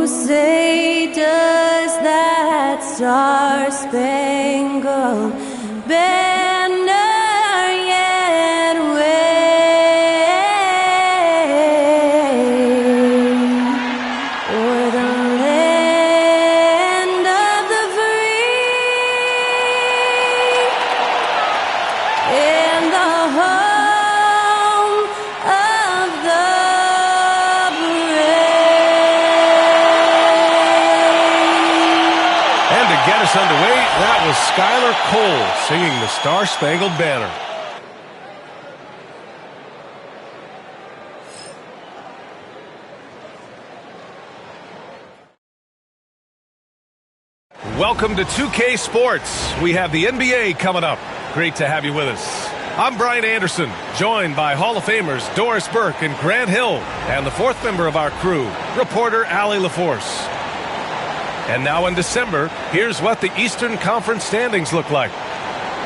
say, does that star-spangled banner yet wave o'er the land of the free and the home of the And to get us underway, that was Skylar Cole singing the Star-Spangled Banner. Welcome to 2K Sports. We have the NBA coming up. Great to have you with us. I'm Brian Anderson, joined by Hall of Famers Doris Burke and Grant Hill, and the fourth member of our crew, reporter Allie LaForce. And now in December, here's what the Eastern Conference standings look like.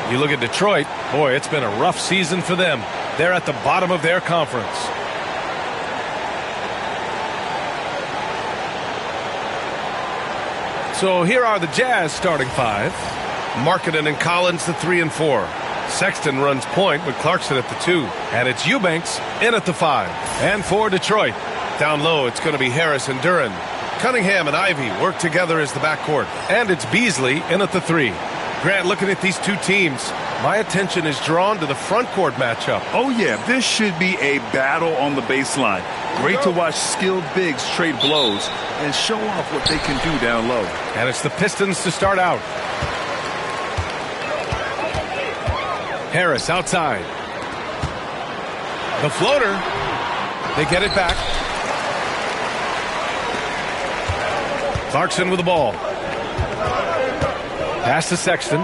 You look at Detroit, boy, it's been a rough season for them. They're at the bottom of their conference. So here are the Jazz starting five. Markkanen and Collins, the 3 and 4. Sexton runs point with Clarkson at the 2. And it's Eubanks in at the 5. And for Detroit, down low, it's going to be Harris and Duren. Cunningham and Ivy work together as the backcourt. And it's Beasley in at the 3. Grant, looking at these two teams, my attention is drawn to the front court matchup. Oh, yeah, this should be a battle on the baseline. Great to watch skilled bigs trade blows and show off what they can do down low. And it's the Pistons to start out. Harris outside. The floater. They get it back. Clarkson with the ball. Pass to Sexton.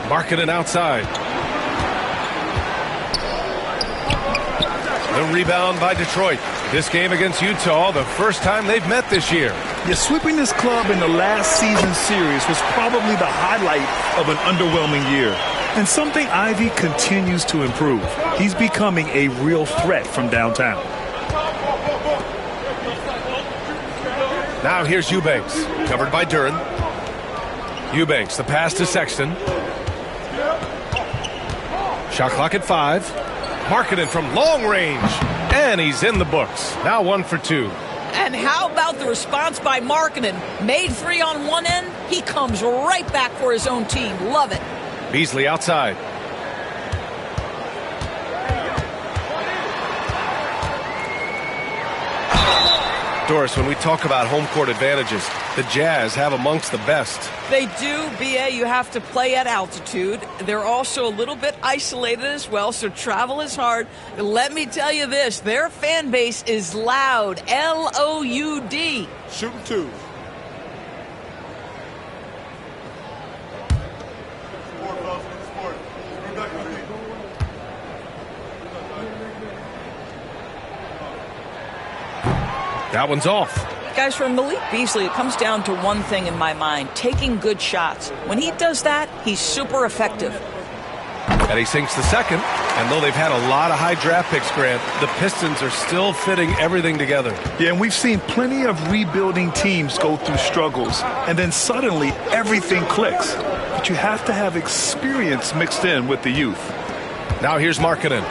Markkanen outside. The rebound by Detroit. This game against Utah, the first time they've met this year. Yeah, sweeping this club in the last season series was probably the highlight of an underwhelming year. And something Ivy continues to improve. He's becoming a real threat from downtown. Now here's Eubanks, covered by Duren. Eubanks, the pass to Sexton. Shot clock at 5. Markkanen from long range, and he's in the books. Now 1 for 2. And how about the response by Markkanen? Made 3 on one end, he comes right back for his own team. Love it. Beasley outside. Doris, when we talk about home court advantages, the Jazz have amongst the best. They do, B.A. You have to play at altitude. They're also a little bit isolated as well, so travel is hard. Let me tell you this, their fan base is loud, L-O-U-D. Shooting 2. That one's off. Guys, for Malik Beasley, it comes down to one thing in my mind, taking good shots. When he does that, he's super effective. And he sinks the second. And though they've had a lot of high draft picks, Grant, the Pistons are still fitting everything together. Yeah, and we've seen plenty of rebuilding teams go through struggles, and then suddenly everything clicks. But you have to have experience mixed in with the youth. Now here's Markkanen.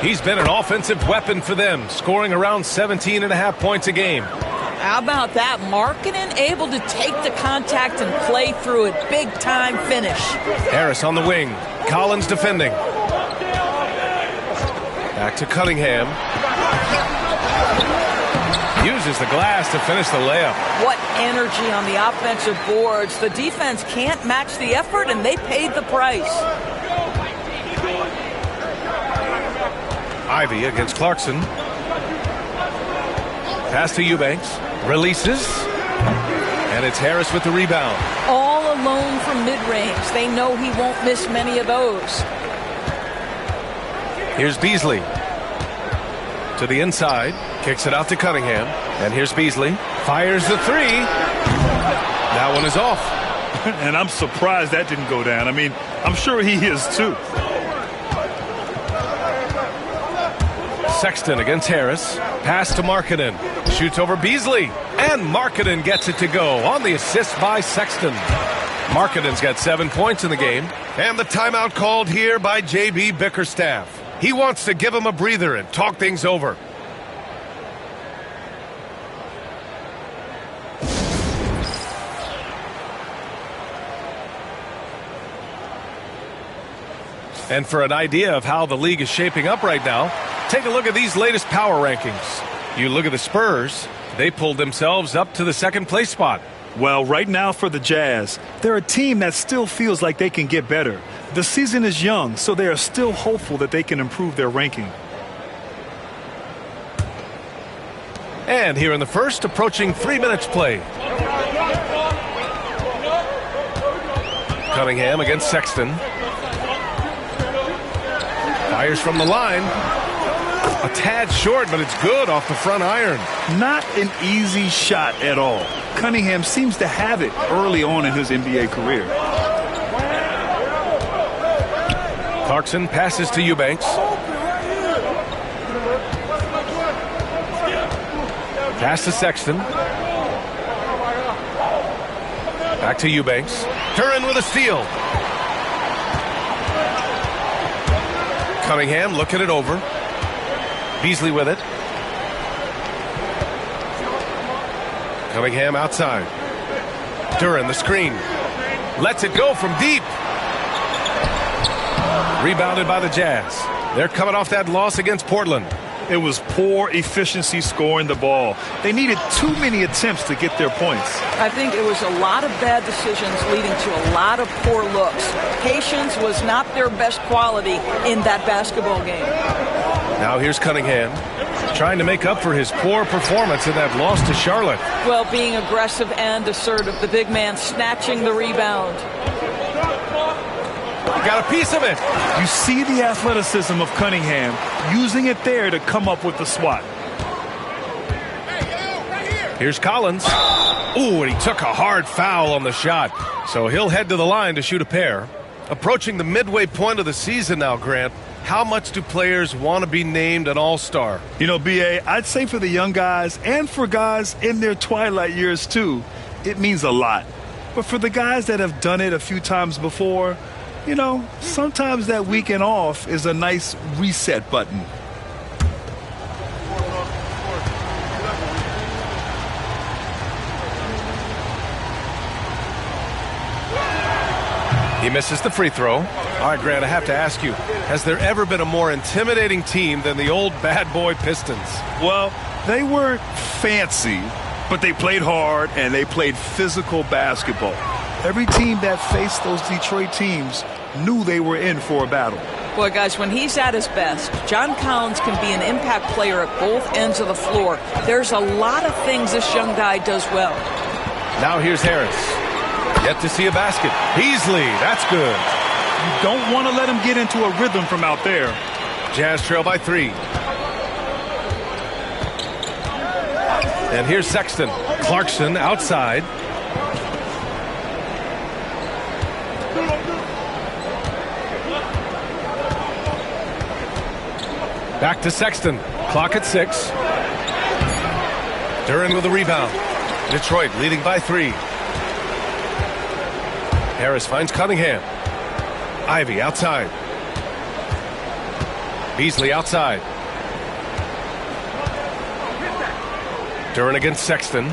He's been an offensive weapon for them, scoring around 17.5 points a game. How about that? Markkanen able to take the contact and play through it. Big time finish. Harris on the wing. Collins defending. Back to Cunningham. Uses the glass to finish the layup. What energy on the offensive boards. The defense can't match the effort, and they paid the price. Ivy against Clarkson. Pass to Eubanks. Releases. And it's Harris with the rebound. All alone from mid-range. They know he won't miss many of those. Here's Beasley. To the inside. Kicks it out to Cunningham. And here's Beasley. Fires the 3. That one is off. And I'm surprised that didn't go down. I mean, I'm sure he is too. Sexton against Harris. Pass to Markkanen. Shoots over Beasley. And Markkanen gets it to go on the assist by Sexton. Markkanen's got 7 points in the game. And the timeout called here by J.B. Bickerstaff. He wants to give him a breather and talk things over. And for an idea of how the league is shaping up right now, take a look at these latest power rankings. You look at the Spurs, they pulled themselves up to the second place spot. Well, right now for the Jazz, they're a team that still feels like they can get better. The season is young, so they are still hopeful that they can improve their ranking. And here in the first, approaching 3 minutes played. Cunningham against Sexton. Fires from the line. A tad short, but it's good off the front iron. Not an easy shot at all. Cunningham seems to have it early on in his NBA career. Clarkson passes to Eubanks. Pass to Sexton. Back to Eubanks. Duren with a steal. Cunningham looking it over. Beasley with it. Cunningham outside. Duren the screen. Lets it go from deep. Rebounded by the Jazz. They're coming off that loss against Portland. It was poor efficiency scoring the ball. They needed too many attempts to get their points. I think it was a lot of bad decisions leading to a lot of poor looks. Patience was not their best quality in that basketball game. Now here's Cunningham, trying to make up for his poor performance in that loss to Charlotte. Well, being aggressive and assertive, the big man snatching the rebound. Got a piece of it. You see the athleticism of Cunningham, using it there to come up with the swat. Here's Collins. Ooh, and he took a hard foul on the shot. So he'll head to the line to shoot a pair. Approaching the midway point of the season now, Grant. How much do players want to be named an all-star? You know, B.A., I'd say for the young guys and for guys in their twilight years too, it means a lot. But for the guys that have done it a few times before, you know, sometimes that weekend off is a nice reset button. He misses the free throw. All right, Grant, I have to ask you, has there ever been a more intimidating team than the old bad boy Pistons? Well, they weren't fancy, but they played hard and they played physical basketball. Every team that faced those Detroit teams knew they were in for a battle. Boy, guys, when he's at his best, John Collins can be an impact player at both ends of the floor. There's a lot of things this young guy does well. Now here's Harris. Yet to see a basket. Beasley, that's good. You don't want to let him get into a rhythm from out there. Jazz trail by 3. And here's Sexton. Clarkson outside. Back to Sexton. Clock at 6. Duren with a rebound. Detroit leading by 3. Harris finds Cunningham. Ivy outside. Beasley outside. Duren against Sexton.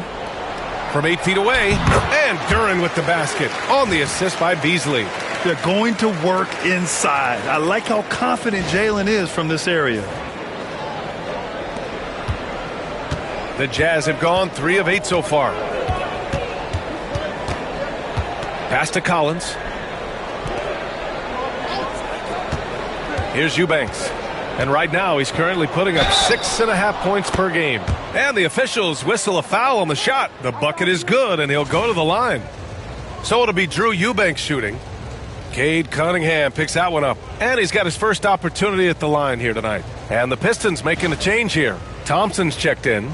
From 8 feet away. And Duren with the basket on the assist by Beasley. They're going to work inside. I like how confident Jalen is from this area. The Jazz have gone 3 of 8 so far. Pass to Collins. Here's Eubanks. And right now he's currently putting up 6.5 points per game. And the officials whistle a foul on the shot. The bucket is good and he'll go to the line. So it'll be Drew Eubanks shooting. Cade Cunningham picks that one up. And he's got his first opportunity at the line here tonight. And the Pistons making a change here. Thompson's checked in.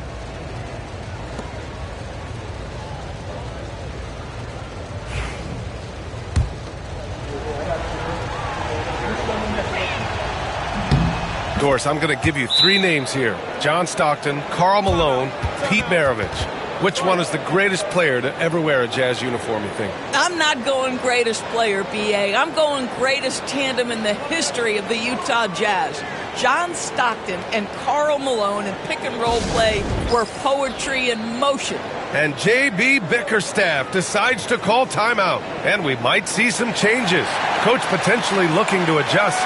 course, I'm going to give you three names here. John Stockton, Karl Malone, Pete Maravich. Which one is the greatest player to ever wear a Jazz uniform, you think? I'm not going greatest player, B.A. I'm going greatest tandem in the history of the Utah Jazz. John Stockton and Karl Malone in pick-and-roll play were poetry in motion. And J.B. Bickerstaff decides to call timeout. And we might see some changes. Coach potentially looking to adjust.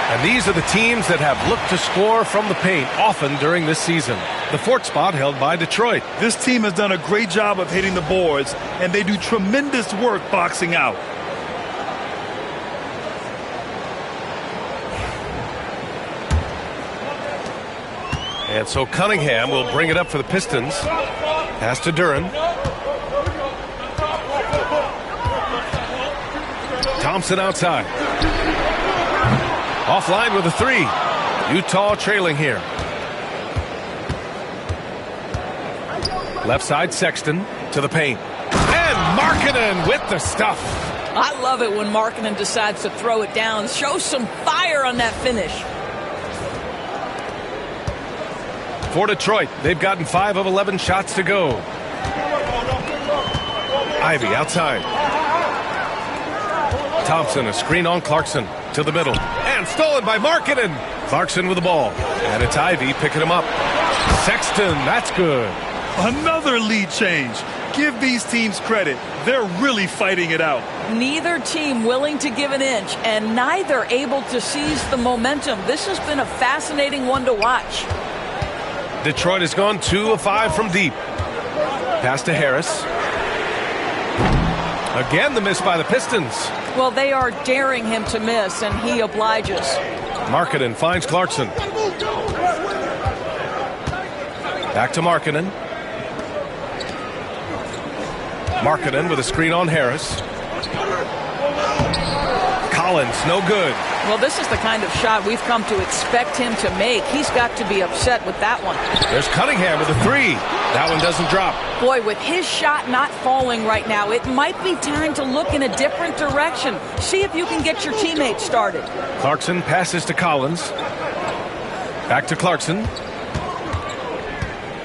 And these are the teams that have looked to score from the paint often during this season. The fourth spot held by Detroit. This team has done a great job of hitting the boards, and they do tremendous work boxing out. And so Cunningham will bring it up for the Pistons. Pass to Duren. Thompson outside. Offline with a three. Utah trailing here. Left side, Sexton to the paint. And Markkanen with the stuff. I love it when Markkanen decides to throw it down. Show some fire on that finish. For Detroit, they've gotten 5 of 11 shots to go. Ivy outside. Thompson, a screen on Clarkson to the middle. And stolen by Markkanen. Clarkson with the ball. And it's Ivy picking him up. Sexton, that's good. Another lead change. Give these teams credit. They're really fighting it out. Neither team willing to give an inch, and neither able to seize the momentum. This has been a fascinating one to watch. Detroit has gone 2 of 5 from deep. Pass to Harris. Again, the miss by the Pistons. Well, they are daring him to miss, and he obliges. Markkanen finds Clarkson. Back to Markkanen. Markkanen with a screen on Harris. Collins, no good. Well, this is the kind of shot we've come to expect him to make. He's got to be upset with that one. There's Cunningham with a three. That one doesn't drop. Boy, with his shot not falling right now, it might be time to look in a different direction. See if you can get your teammates started. Clarkson passes to Collins. Back to Clarkson.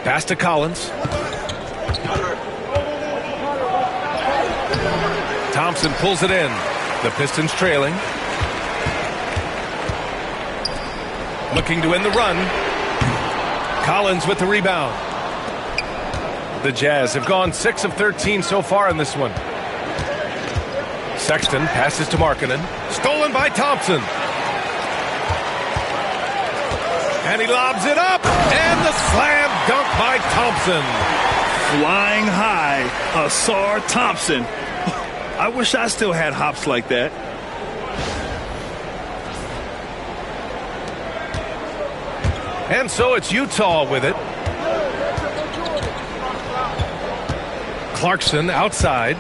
Pass to Collins. Thompson pulls it in. The Pistons trailing. Looking to end the run. Collins with the rebound. The Jazz have gone 6 of 13 so far in this one. Sexton passes to Markkanen. Stolen by Thompson. And he lobs it up. And the slam dunk by Thompson. Flying high, Asar Thompson. I wish I still had hops like that. And so it's Utah with it. Clarkson outside.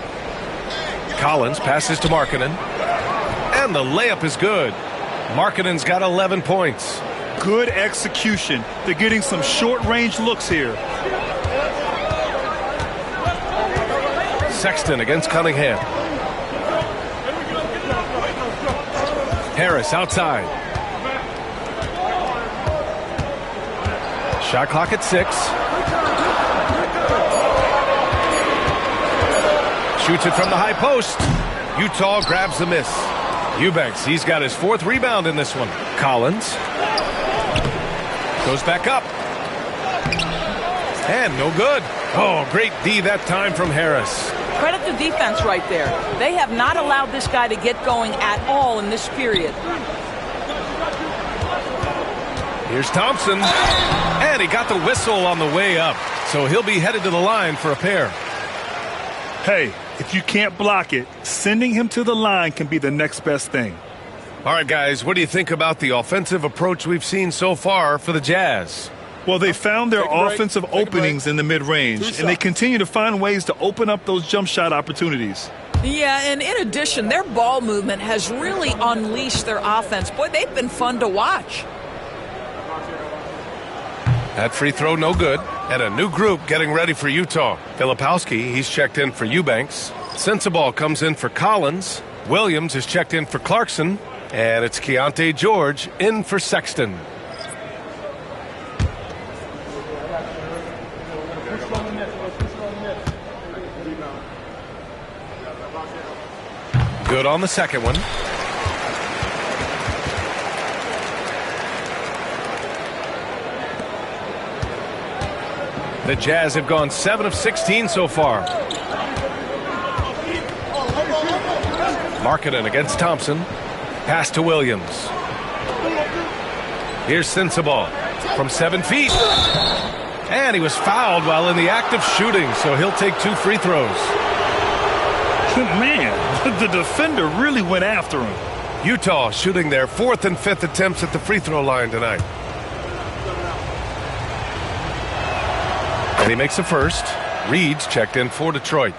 Collins passes to Markkanen. And the layup is good. Markkanen's got 11 points. Good execution. They're getting some short-range looks here. Sexton against Cunningham. Harris outside. Shot clock at 6. Shoots it from the high post. Utah grabs the miss. Eubanks, he's got his 4th rebound in this one. Collins goes back up. And no good. Oh, great D that time from Harris. Credit the defense right there. They have not allowed this guy to get going at all in this period. Here's Thompson. And he got the whistle on the way up. So he'll be headed to the line for a pair. Hey, if you can't block it, sending him to the line can be the next best thing. All right, guys, what do you think about the offensive approach we've seen so far for the Jazz? Well, they found their offensive openings in the mid-range, and they continue to find ways to open up those jump shot opportunities. Yeah, and in addition, their ball movement has really unleashed their offense. Boy, they've been fun to watch. That free throw no good. And a new group getting ready for Utah. Filipowski, he's checked in for Eubanks. Sensabaugh comes in for Collins. Williams is checked in for Clarkson. And it's Keontae George in for Sexton. Good on the second one. The Jazz have gone 7 of 16 so far. Markkanen against Thompson. Pass to Williams. Here's Sensabaugh from 7 feet. And he was fouled while in the act of shooting, so he'll take 2 free throws. Man, the defender really went after him. Utah shooting their 4th and 5th attempts at the free throw line tonight. And he makes the first. Reed's checked in for Detroit.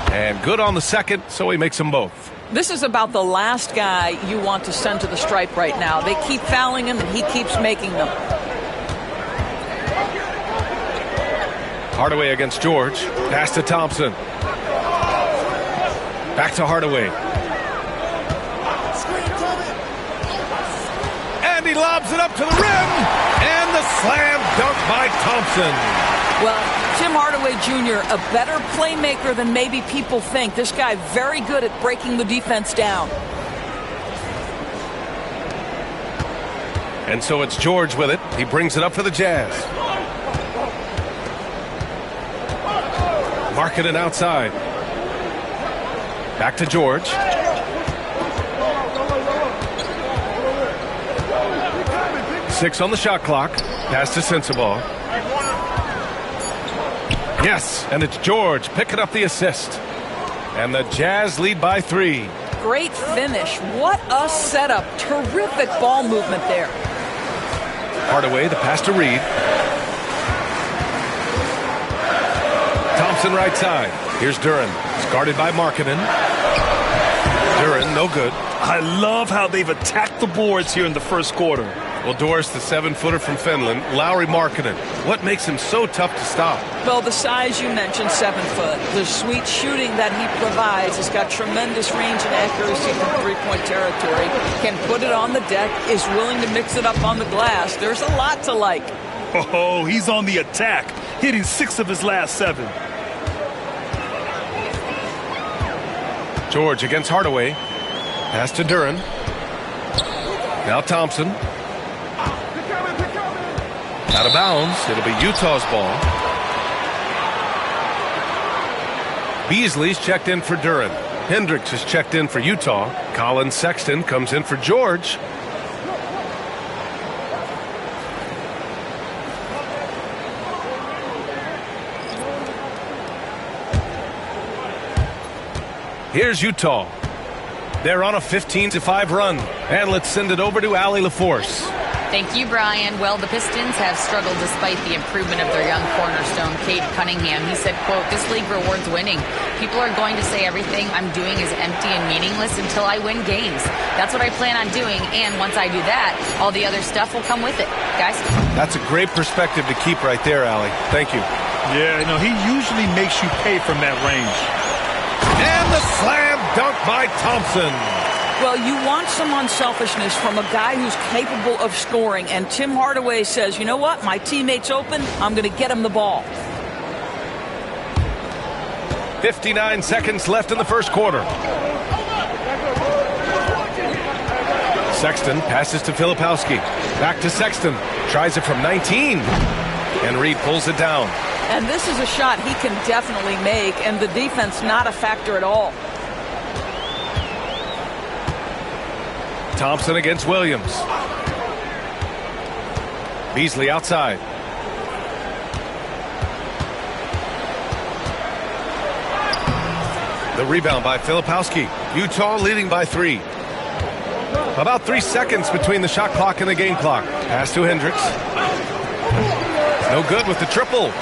And good on the second, so he makes them both. This is about the last guy you want to send to the stripe right now. They keep fouling him, and he keeps making them. Hardaway against George. Pass to Thompson. Back to Hardaway. And he lobs it up to the rim. And the slam dunk by Thompson. Well, Tim Hardaway Jr., a better playmaker than maybe people think. This guy very good at breaking the defense down. And so it's George with it. He brings it up for the Jazz. Markkanen outside. Back to George. Six on the shot clock. Pass to Sensabaugh. Yes, and it's George picking up the assist. And the Jazz lead by 3. Great finish. What a setup. Terrific ball movement there. Hardaway, the pass to Reed. Thompson right side. Here's Duren. It's guarded by Markkanen. Duren, no good. I love how they've attacked the boards here in the first quarter. Well, Doris, the 7-footer from Finland, Lauri Markkanen. What makes him so tough to stop? Well, the size you mentioned, 7 foot. The sweet shooting that he provides. Has got tremendous range and accuracy from three-point territory. Can put it on the deck. Is willing to mix it up on the glass. There's a lot to like. Oh, he's on the attack, hitting 6 of his last 7. George against Hardaway. Pass to Duren. Now Thompson. Out of bounds. It'll be Utah's ball. Beasley's checked in for Duren. Hendricks is checked in for Utah. Colin Sexton comes in for George. Here's Utah. They're on a 15-5 run. And let's send it over to Allie LaForce. Thank you, Brian. Well, the Pistons have struggled despite the improvement of their young cornerstone, Cade Cunningham. He said, quote, "This league rewards winning. People are going to say everything I'm doing is empty and meaningless until I win games. That's what I plan on doing, and once I do that, all the other stuff will come with it." Guys? That's a great perspective to keep right there, Allie. Thank you. Yeah, you know, he usually makes you pay from that range. And the slam dunk by Thompson. Well, you want some unselfishness from a guy who's capable of scoring. And Tim Hardaway says, you know what? My teammate's open. I'm going to get him the ball. 59 seconds left in the first quarter. Sexton passes to Filipowski. Back to Sexton. Tries it from 19. And Reed pulls it down. And this is a shot he can definitely make. And the defense not a factor at all. Thompson against Williams. Beasley outside. The rebound by Filipowski. Utah leading by 3. About 3 seconds between the shot clock and the game clock. Pass to Hendricks. No good with the triple.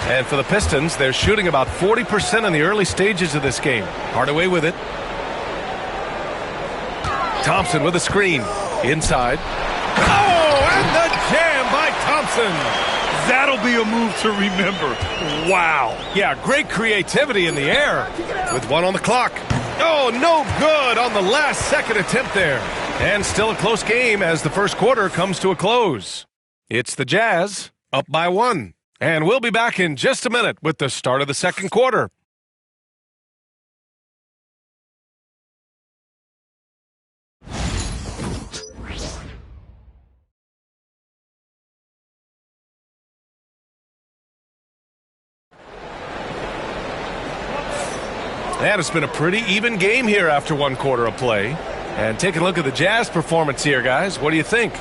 And for the Pistons, they're shooting about 40% in the early stages of this game. Hardaway with it. Thompson with a screen. Inside. Oh, and the jam by Thompson. That'll be a move to remember. Wow. Yeah, great creativity in the air with one on the clock. Oh, no good on the last second attempt there. And still a close game as the first quarter comes to a close. It's the Jazz up by 1. And we'll be back in just a minute with the start of the second quarter. And it's been a pretty even game here after one quarter of play. And take a look at the Jazz performance here, guys. What do you think?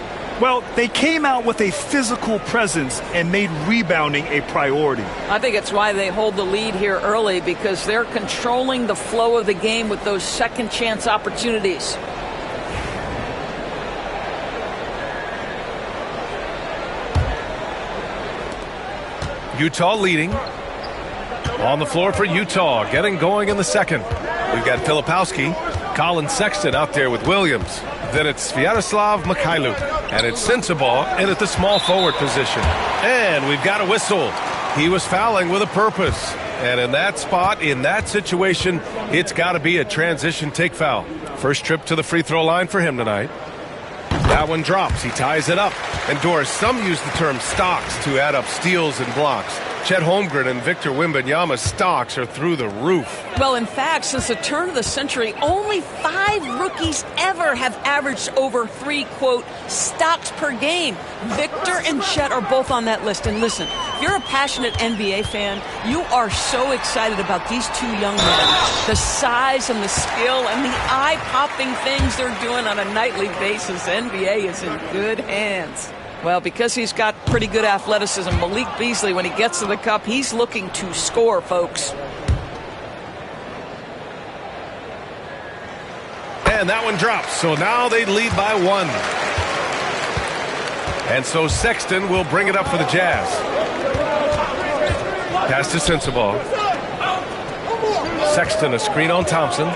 Well, they came out with a physical presence and made rebounding a priority. I think it's why they hold the lead here early, because they're controlling the flow of the game with those second chance opportunities. Utah leading. On the floor for Utah, getting going in the second. We've got Filipowski, Colin Sexton out there with Williams. Then it's Sviatoslav Mikhailuk, and it's Sensabaugh in at the small forward position. And we've got a whistle. He was fouling with a purpose. And in that spot, in that situation, it's got to be a transition take foul. First trip to the free throw line for him tonight. That one drops. He ties it up. And Doris, some use the term stocks to add up steals and blocks. Chet Holmgren and Victor Wembanyama's stocks are through the roof. Well, in fact, since the turn of the century, only 5 rookies ever have averaged over 3, quote, stocks per game. Victor and Chet are both on that list. And listen, if you're a passionate NBA fan, you are so excited about these two young men. The size and the skill and the eye-popping things they're doing on a nightly basis. NBA is in good hands. Well, because he's got pretty good athleticism, Malik Beasley, when he gets to the cup, he's looking to score, folks. And that one drops. So now they lead by 1. And so Sexton will bring it up for the Jazz. Pass to Sensabaugh. Sexton, a screen on Thompson.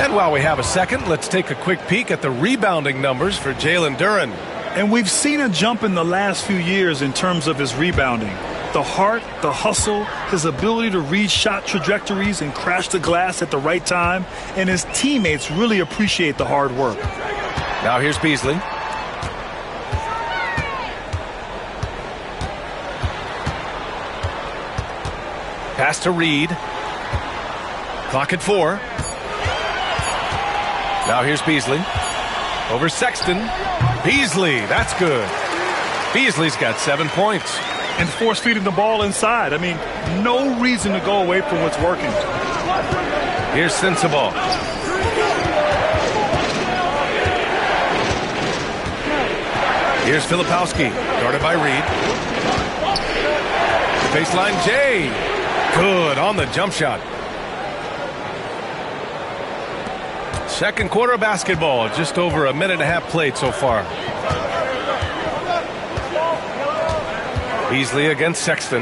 And while we have a second, let's take a quick peek at the rebounding numbers for Jalen Duren. And we've seen a jump in the last few years in terms of his rebounding. The heart, the hustle, his ability to read shot trajectories and crash the glass at the right time. And his teammates really appreciate the hard work. Now here's Beasley. Pass to Reed. Clock at 4. Now here's Beasley. Over Sexton. Beasley, that's good. Beasley's got 7 points. And force feeding the ball inside. I mean, no reason to go away from what's working. Here's Sensabaugh. Here's Filipowski, guarded by Reed. Baseline J. Good on the jump shot. Second quarter of basketball, just over a minute and a half played so far. Beasley against Sexton.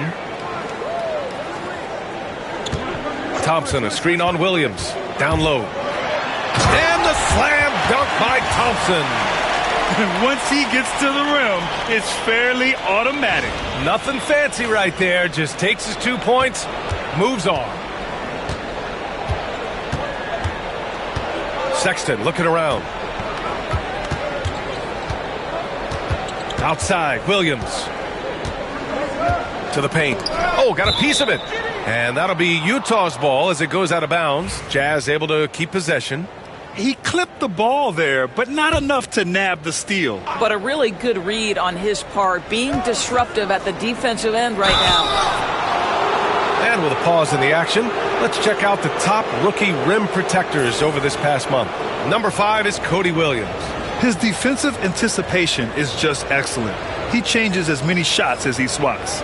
Thompson, a screen on Williams. Down low. And the slam dunk by Thompson. Once he gets to the rim, it's fairly automatic. Nothing fancy right there. Just takes his 2 points, moves on. Sexton looking around. Outside, Williams. To the paint. Oh, got a piece of it. And that'll be Utah's ball as it goes out of bounds. Jazz able to keep possession. He clipped the ball there, but not enough to nab the steal. But a really good read on his part, being disruptive at the defensive end right now. And with a pause in the action, let's check out the top rookie rim protectors over this past month. Number 5 is Cody Williams. His defensive anticipation is just excellent. He changes as many shots as he swats.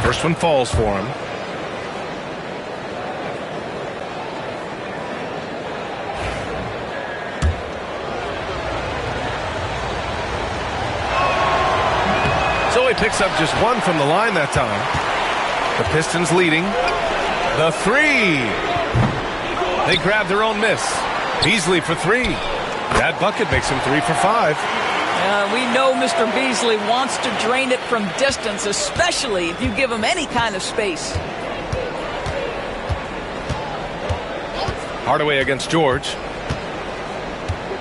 First one falls for him. So he picks up just one from the line that time. The Pistons leading. The three. They grab their own miss. Beasley for three. That bucket makes him 3 for 5. We know Mr. Beasley wants to drain it from distance, especially if you give him any kind of space. Hardaway against George.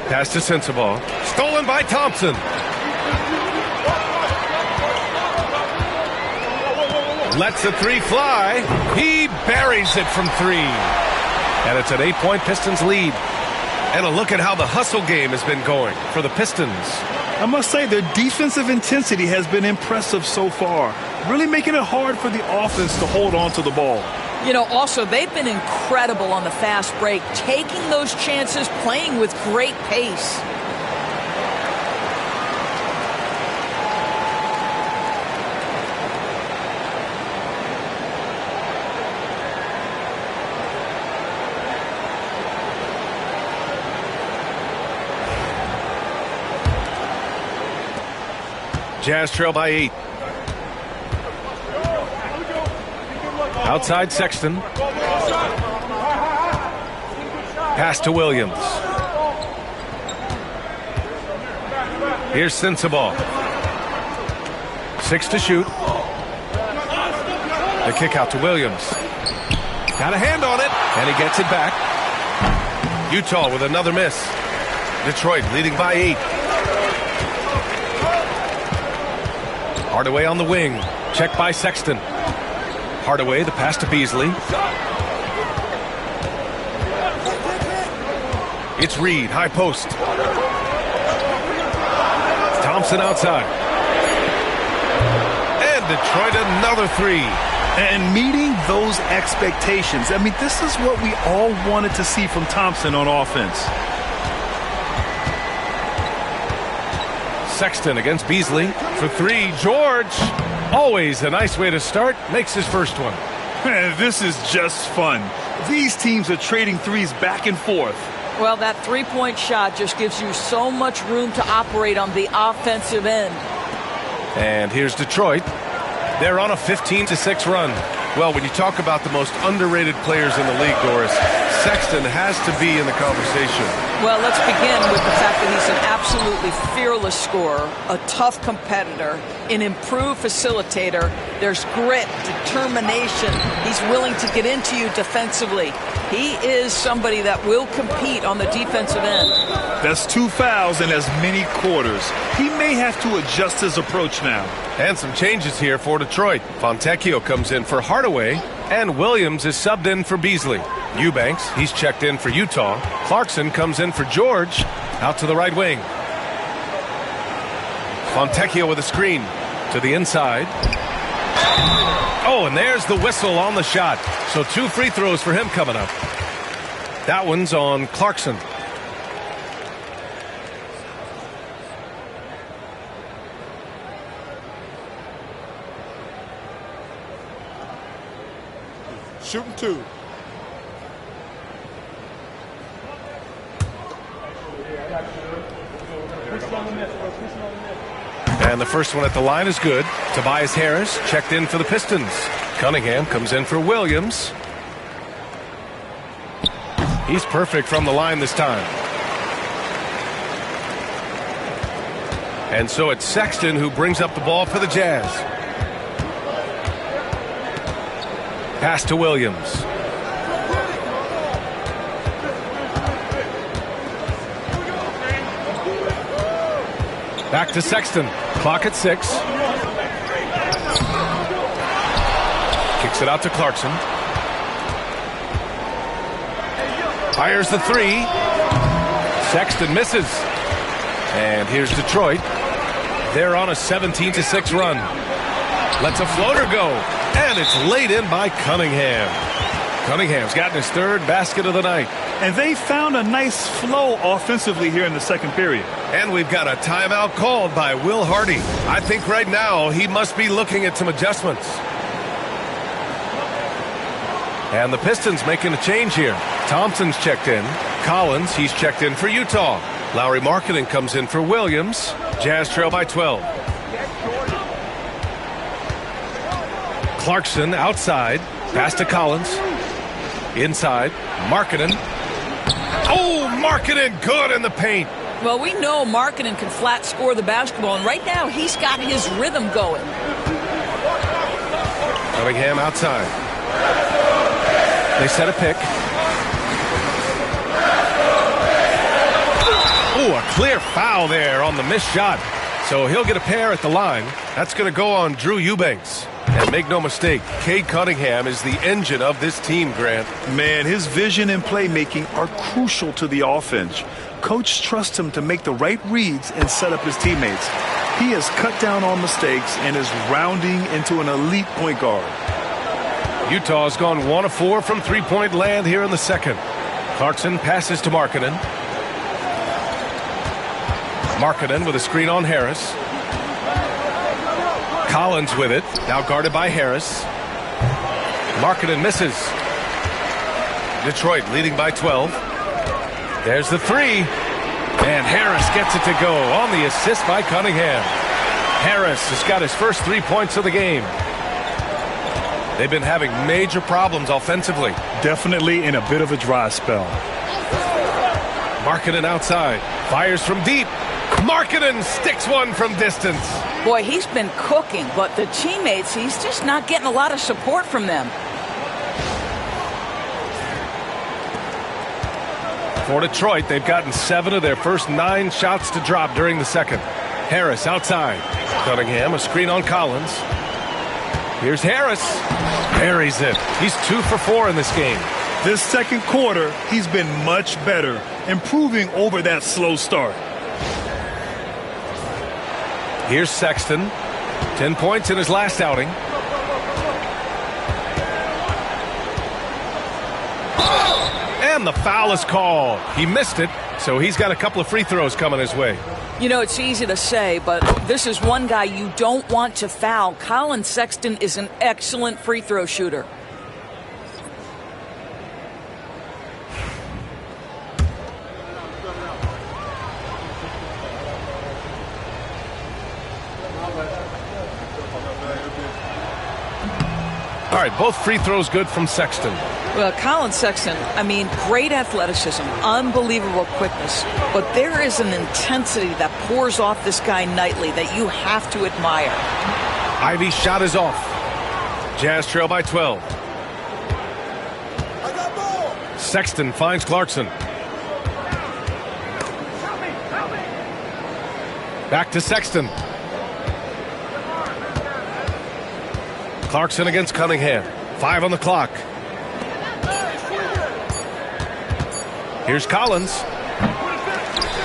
Pass to Sensabaugh. Stolen by Thompson. Lets the three fly. He buries it from 3. And it's an 8-point Pistons lead. And a look at how the hustle game has been going for the Pistons. I must say their defensive intensity has been impressive so far, really making it hard for the offense to hold on to the ball. You know, also, they've been incredible on the fast break, taking those chances, playing with great pace. Jazz trail by 8. Outside Sexton. Pass to Williams. Here's Sensabaugh. 6 to shoot. The kick out to Williams. Got a hand on it, and he gets it back. Utah with another miss. Detroit leading by 8. Hardaway on the wing. Check by Sexton. Hardaway, the pass to Beasley. It's Reed, high post. Thompson outside. And Detroit another 3. And meeting those expectations. I mean, this is what we all wanted to see from Thompson on offense. Sexton against Beasley for 3. George, always a nice way to start, makes his first one. Man, this is just fun. These teams are trading threes back and forth. Well, that three-point shot just gives you so much room to operate on the offensive end. And here's Detroit. They're on a 15-6 run. Well, when you talk about the most underrated players in the league, Doris, Sexton has to be in the conversation. Well, let's begin with the fact that he's an absolutely fearless scorer, a tough competitor, an improved facilitator. There's grit, determination. He's willing to get into you defensively. He is somebody that will compete on the defensive end. That's 2 fouls in as many quarters. He may have to adjust his approach now. And some changes here for Detroit. Fontecchio comes in for Hardaway, and Williams is subbed in for Beasley. Eubanks, he's checked in for Utah. Clarkson comes in for George, out to the right wing. Fontecchio with a screen to the inside. Oh, and there's the whistle on the shot. So 2 free throws for him coming up. That one's on Clarkson. Shooting 2. And the first one at the line is good. Tobias Harris checked in for the Pistons. Cunningham comes in for Williams. He's perfect from the line this time. And so it's Sexton who brings up the ball for the Jazz. Pass to Williams. Back to Sexton. Clock at 6. Kicks it out to Clarkson. Fires the 3. Sexton misses. And here's Detroit. They're on a 17-6 run. Lets a floater go. And it's laid in by Cunningham. Cunningham's gotten his 3rd basket of the night. And they found a nice flow offensively here in the second period. And we've got a timeout called by Will Hardy. I think right now he must be looking at some adjustments. And the Pistons making a change here. Thompson's checked in. Collins, he's checked in for Utah. Lauri Markkanen comes in for Williams. Jazz trail by 12. Clarkson outside. Pass to Collins. Inside. Markkanen. Oh, Markkanen good in the paint. Well, we know Markkanen can flat score the basketball, and right now he's got his rhythm going. Cunningham outside. They set a pick. Ooh, a clear foul there on the missed shot. So he'll get a pair at the line. That's going to go on Drew Eubanks. And make no mistake, Cade Cunningham is the engine of this team, Grant. Man, his vision and playmaking are crucial to the offense. Coach trusts him to make the right reads and set up his teammates. He has cut down on mistakes and is rounding into an elite point guard. Utah's gone 1 of 4 from three-point land here in the second. Clarkson passes to Markkanen. Markkanen with a screen on Harris. Collins with it, now guarded by Harris. Markkanen misses. Detroit leading by 12. There's the three. And Harris gets it to go on the assist by Cunningham. Harris has got his first 3 points of the game. They've been having major problems offensively. Definitely in a bit of a dry spell. Markkanen outside. Fires from deep. Markkanen sticks one from distance. Boy, he's been cooking, but the teammates, he's just not getting a lot of support from them. For Detroit, they've gotten 7 of their first 9 shots to drop during the second. Harris outside. Cunningham, a screen on Collins. Here's Harris. Buries it. He's 2 for 4 in this game. This second quarter, he's been much better, improving over that slow start. Here's Sexton. 10 points in his last outing. And the foul is called. He missed it, so he's got a couple of free throws coming his way. You know, it's easy to say, but this is one guy you don't want to foul. Colin Sexton is an excellent free throw shooter. All right, both free throws good from Sexton. Well, Colin Sexton, I mean, great athleticism, unbelievable quickness, but there is an intensity that pours off this guy nightly that you have to admire. Ivy's shot is off. Jazz trail by 12. Sexton finds Clarkson. Back to Sexton. Clarkson against Cunningham. 5 on the clock. Here's Collins.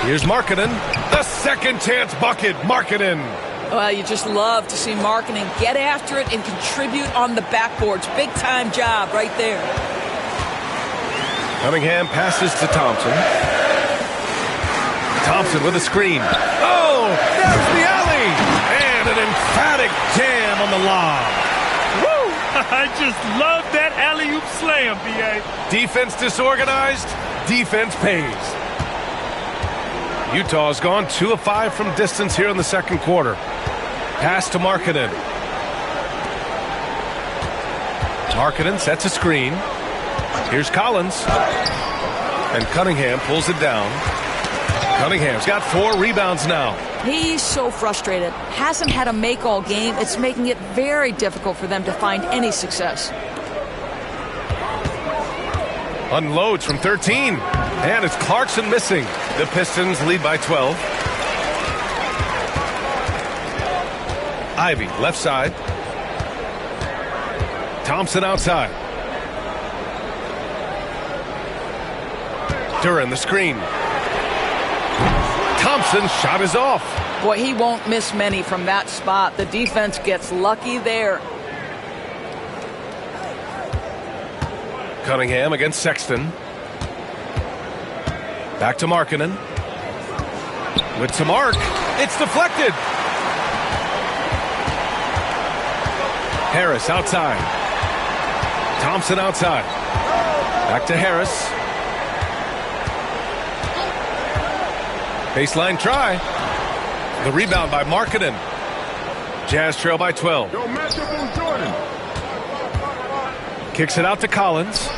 Here's Markkanen. The second chance bucket. Markkanen. Well, you just love to see Markkanen get after it and contribute on the backboards. Big time job right there. Cunningham passes to Thompson. Thompson with a screen. Oh, there's the alley. And an emphatic jam on the lob. I just love that alley-oop slam, B.A. Defense disorganized, defense pays. Utah's gone 2 of 5 from distance here in the second quarter. Pass to Markkanen. Markkanen sets a screen. Here's Collins. And Cunningham pulls it down. Cunningham's got 4 rebounds now. He's so frustrated. Hasn't had a make all game. It's making it very difficult for them to find any success. Unloads from 13. And it's Clarkson missing. The Pistons lead by 12. Ivy left side. Thompson outside. Duran the screen. Thompson's shot is off. Boy, he won't miss many from that spot. The defense gets lucky there. Cunningham against Sexton. Back to Markkanen. With to Mark. It's deflected. Harris outside. Thompson outside. Back to Harris. Baseline try. The rebound by Markkanen. Jazz trail by 12. Kicks it out to Collins.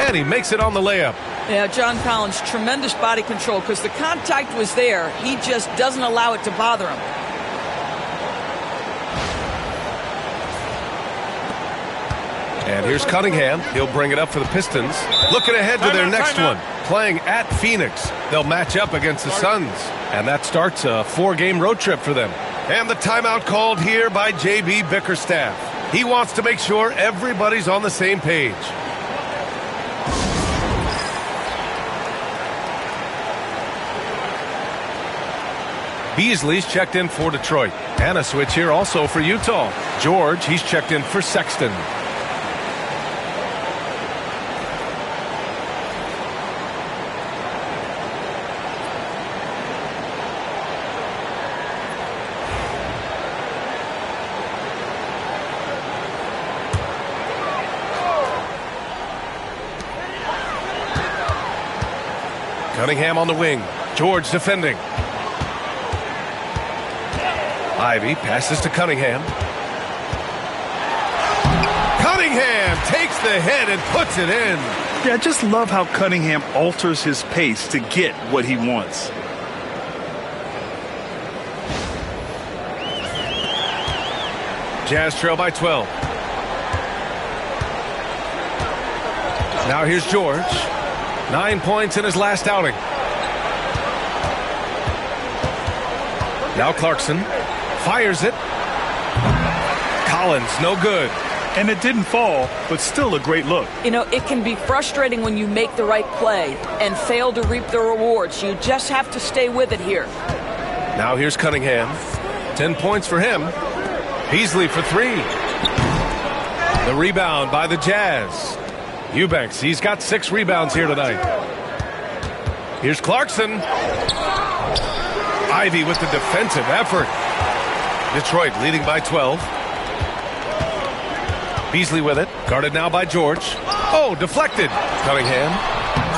And he makes it on the layup. Yeah, John Collins, tremendous body control because the contact was there. He just doesn't allow it to bother him. And here's Cunningham. He'll bring it up for the Pistons. Looking ahead to their next one. Playing at Phoenix. They'll match up against the Suns. And that starts a 4-game road trip for them. And the timeout called here by J.B. Bickerstaff. He wants to make sure everybody's on the same page. Beasley's checked in for Detroit. And a switch here also for Utah. George, he's checked in for Sexton. Cunningham on the wing. George defending. Ivy passes to Cunningham. Cunningham takes the head and puts it in. Yeah, I just love how Cunningham alters his pace to get what he wants. Jazz trail by 12. Now here's George. 9 points in his last outing. Now Clarkson fires it. Collins, no good. And it didn't fall, but still a great look. You know, it can be frustrating when you make the right play and fail to reap the rewards. You just have to stay with it here. Now here's Cunningham. 10 points for him. Beasley for 3. The rebound by the Jazz. Eubanks, he's got 6 rebounds here tonight. Here's Clarkson. Ivy with the defensive effort. Detroit leading by 12. Beasley with it. Guarded now by George. Oh, deflected. Cunningham.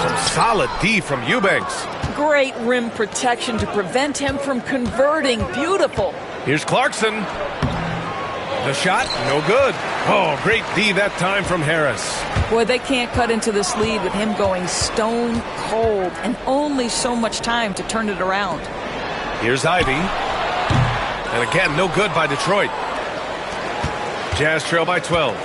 Some solid D from Eubanks. Great rim protection to prevent him from converting. Beautiful. Here's Clarkson. The shot, no good. Oh, great D that time from Harris. Boy, they can't cut into this lead with him going stone cold and only so much time to turn it around. Here's Ivy. And again, no good by Detroit. Jazz trail by 12.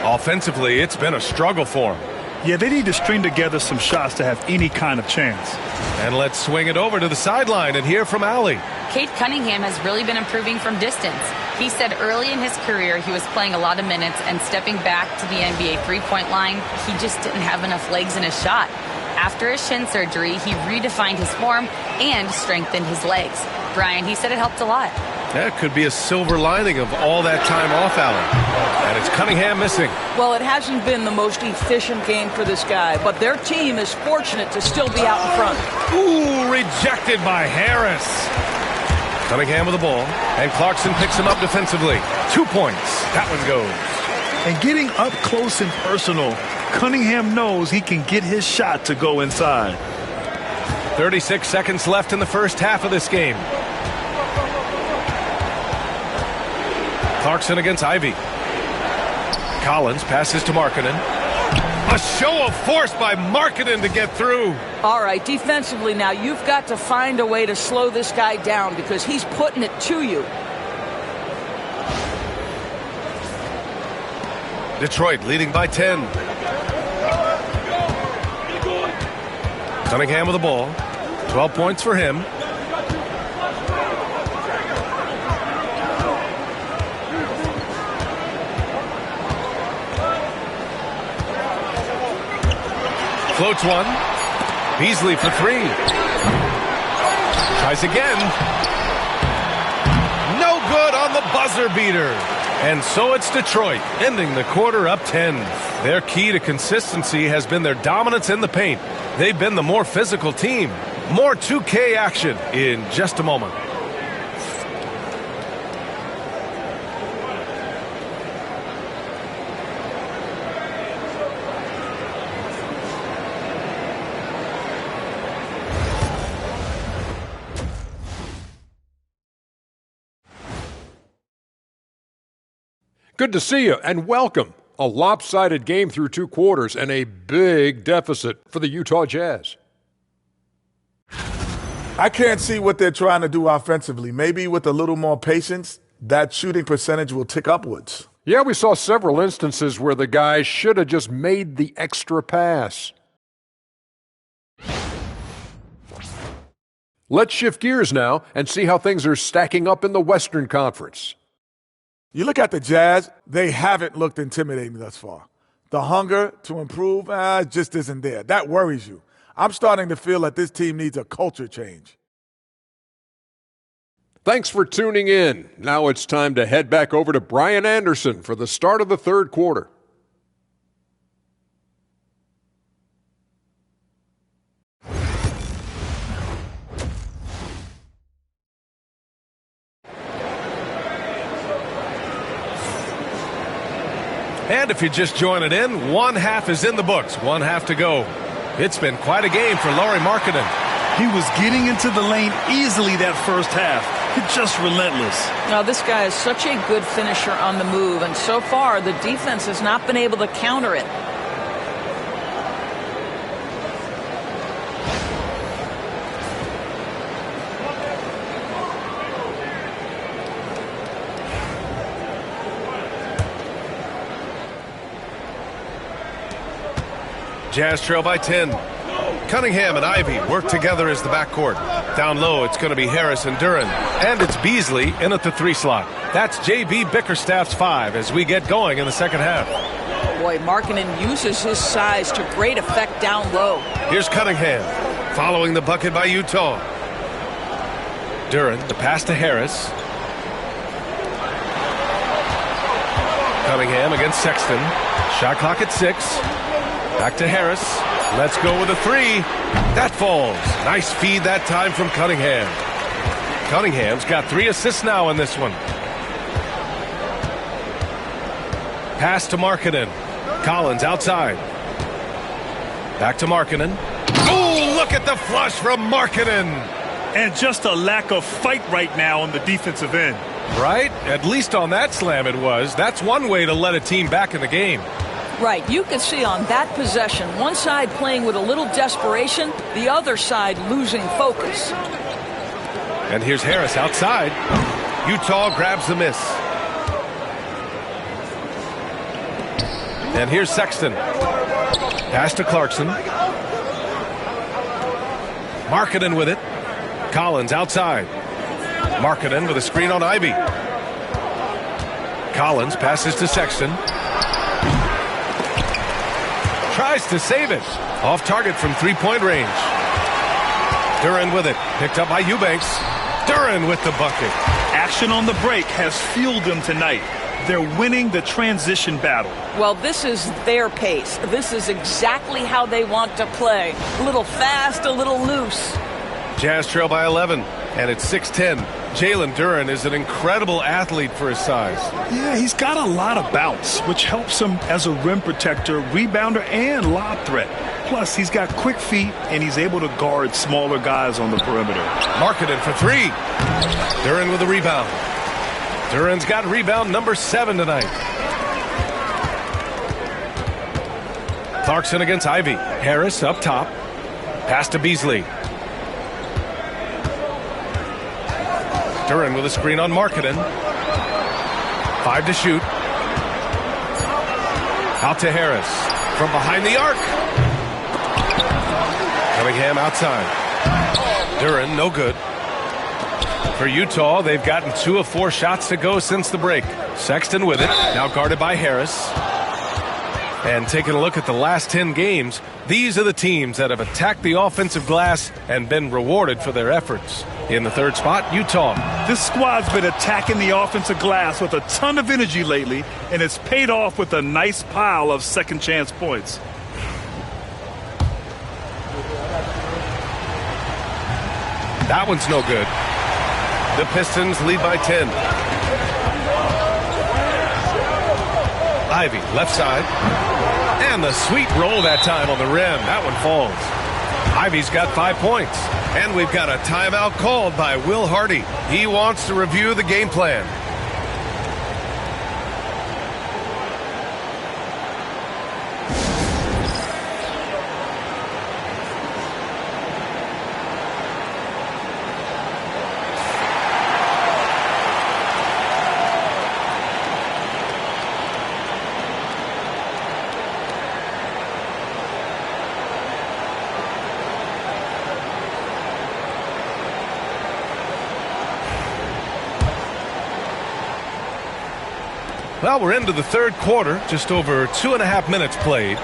Offensively, it's been a struggle for them. Yeah, they need to string together some shots to have any kind of chance. And let's swing it over to the sideline and hear from Allie. Cade Cunningham has really been improving from distance. He said early in his career he was playing a lot of minutes and stepping back to the NBA three-point line, he just didn't have enough legs in his shot. After his shin surgery, he redefined his form and strengthened his legs. Brian, he said it helped a lot. That could be a silver lining of all that time off, Allen. And it's Cunningham missing. Well, it hasn't been the most efficient game for this guy, but their team is fortunate to still be out in front. Ooh, rejected by Harris. Cunningham with the ball, and Clarkson picks him up defensively. 2 points. That one goes. And getting up close and personal, Cunningham knows he can get his shot to go inside. 36 seconds left in the first half of this game. Clarkson against Ivy. Collins passes to Markkanen. A show of force by Markkanen to get through. All right, defensively now, you've got to find a way to slow this guy down because he's putting it to you. Detroit leading by 10. Cunningham with the ball. 12 points for him. Floats one. Beasley for 3. Tries again. No good on the buzzer beater. And so it's Detroit, ending the quarter up 10. Their key to consistency has been their dominance in the paint. They've been the more physical team. More 2K action in just a moment. Good to see you, and welcome. A lopsided game through 2 quarters and a big deficit for the Utah Jazz. I can't see what they're trying to do offensively. Maybe with a little more patience, that shooting percentage will tick upwards. Yeah, we saw several instances where the guys should have just made the extra pass. Let's shift gears now and see how things are stacking up in the Western Conference. You look at the Jazz, they haven't looked intimidating thus far. The hunger to improve just isn't there. That worries you. I'm starting to feel that this team needs a culture change. Thanks for tuning in. Now it's time to head back over to Brian Anderson for the start of the third quarter. And if you're just joining in, one half is in the books, one half to go. It's been quite a game for Lauri Markkanen. He was getting into the lane easily that first half. Just relentless. Now, this guy is such a good finisher on the move, and so far the defense has not been able to counter it. Jazz trail by 10. Cunningham and Ivy work together as the backcourt. Down low, it's going to be Harris and Duren. And it's Beasley in at the 3 slot. That's J.B. Bickerstaff's 5 as we get going in the second half. Boy, Markkanen uses his size to great effect down low. Here's Cunningham, following the bucket by Utah. Duren, the pass to Harris. Cunningham against Sexton. Shot clock at 6. Back to Harris. Let's go with a 3. That falls. Nice feed that time from Cunningham. Cunningham's got 3 assists now in this one. Pass to Markkanen. Collins outside. Back to Markkanen. Oh, look at the flush from Markkanen. And just a lack of fight right now on the defensive end. Right? At least on that slam it was. That's one way to let a team back in the game. Right, you can see on that possession, one side playing with a little desperation, the other side losing focus. And here's Harris outside. Utah grabs the miss. And here's Sexton. Pass to Clarkson. Markkanen with it. Collins outside. Markkanen with a screen on Ivy. Collins passes to Sexton. Tries to save it. Off target from 3-point range. Duren with it. Picked up by Eubanks. Duren with the bucket. Action on the break has fueled them tonight. They're winning the transition battle. Well, this is their pace. This is exactly how they want to play. A little fast, a little loose. Jazz trail by 11, and it's 6-10. Jalen Duren is an incredible athlete for his size. Yeah, he's got a lot of bounce, which helps him as a rim protector, rebounder, and lob threat. Plus, he's got quick feet, and he's able to guard smaller guys on the perimeter. Markkanen for 3. Duren with a rebound. Duren's got rebound number 7 tonight. Clarkson against Ivy. Harris up top. Pass to Beasley. Duren with a screen on Markkanen. 5 to shoot. Out to Harris. From behind the arc. Cunningham outside. Duren, no good. For Utah, they've gotten 2 of 4 shots to go since the break. Sexton with it. Now guarded by Harris. And taking a look at the last 10 games, these are the teams that have attacked the offensive glass and been rewarded for their efforts. In the third spot, Utah. This squad's been attacking the offensive glass with a ton of energy lately, and it's paid off with a nice pile of second chance points. That one's no good. The Pistons lead by 10. Ivy, left side. And the sweet roll that time on the rim. That one falls. Ivy's got 5 points. And we've got a timeout called by Will Hardy. He wants to review the game plan. Well, we're into the third quarter, just over 2.5 minutes played.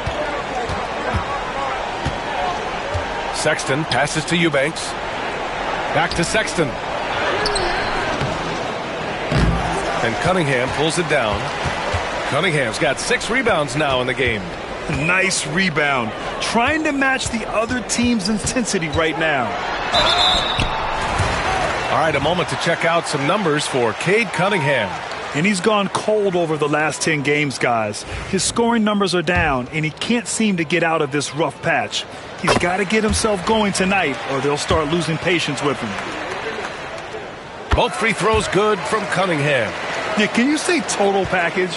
Sexton passes to Eubanks. Back to Sexton. And Cunningham pulls it down. Cunningham's got 6 rebounds now in the game. Nice rebound. Trying to match the other team's intensity right now. All right, a moment to check out some numbers for Cade Cunningham. And he's gone cold over the last 10 games, guys. His scoring numbers are down, and he can't seem to get out of this rough patch. He's got to get himself going tonight, or they'll start losing patience with him. Both free throws good from Cunningham. Yeah, can you say total package?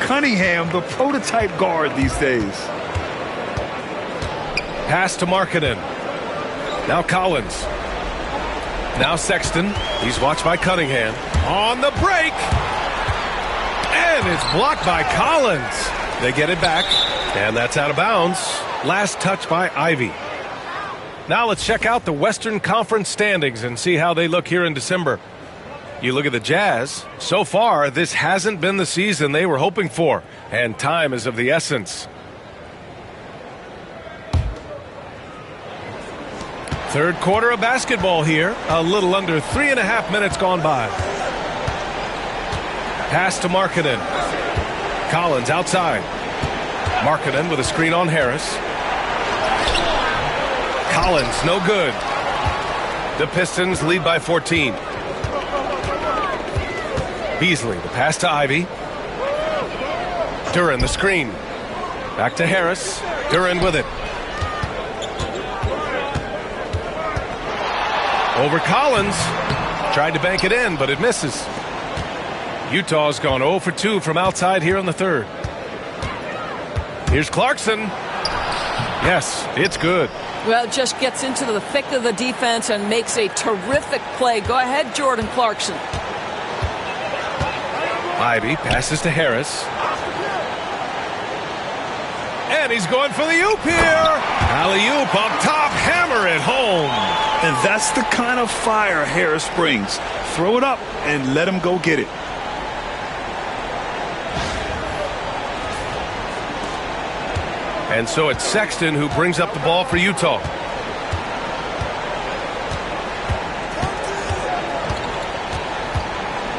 Cunningham, the prototype guard these days. Pass to Markkanen. Now Collins. Now Sexton. He's watched by Cunningham. On the break. And it's blocked by Collins. They get it back. And that's out of bounds. Last touch by Ivy. Now let's check out the Western Conference standings and see how they look here in December. You look at the Jazz. So far, this hasn't been the season they were hoping for. And time is of the essence. Third quarter of basketball here. A little under 3.5 minutes gone by. Pass to Markkanen. Collins outside. Markkanen with a screen on Harris. Collins, no good. The Pistons lead by 14. Beasley, the pass to Ivy. Duren, the screen. Back to Harris. Duren with it. Over Collins. Tried to bank it in, but it misses. Utah's gone 0 for 2 from outside here in the third. Here's Clarkson. Yes, it's good. Well, just gets into the thick of the defense and makes a terrific play. Go ahead, Jordan Clarkson. Ivy passes to Harris. And he's going for the oop here. Alley-oop up top, hammer it home. And that's the kind of fire Harris brings. Throw it up and let him go get it. And so it's Sexton who brings up the ball for Utah.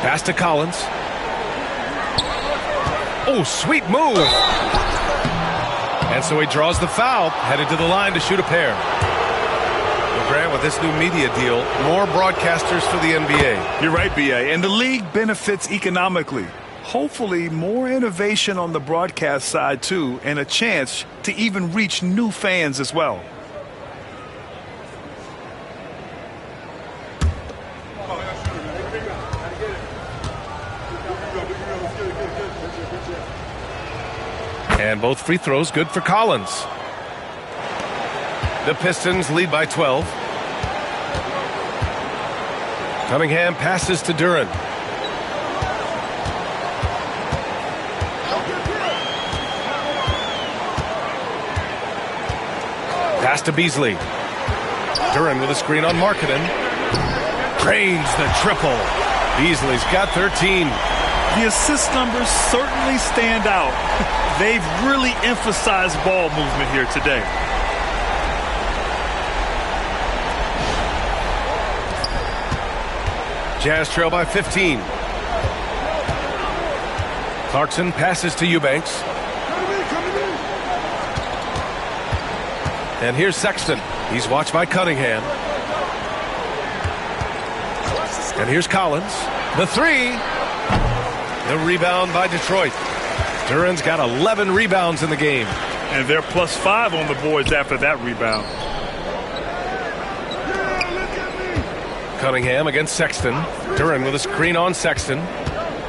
Pass to Collins. Oh, sweet move. And so he draws the foul, headed to the line to shoot a pair. Well, Grant, with this new media deal, more broadcasters for the NBA. You're right, B.A. And the league benefits economically. Hopefully, more innovation on the broadcast side, too, and a chance to even reach new fans as well. And both free throws good for Collins. The Pistons lead by 12. Cunningham passes to Duren. Pass to Beasley. Duren with a screen on Markkanen. Drains the triple. Beasley's got 13. The assist numbers certainly stand out. They've really emphasized ball movement here today. Jazz trail by 15. Clarkson passes to Eubanks. And here's Sexton. He's watched by Cunningham. And here's Collins. The three. The rebound by Detroit. Duren's got 11 rebounds in the game. And they're +5 on the boards after that rebound. Cunningham against Sexton. Duren with a screen on Sexton.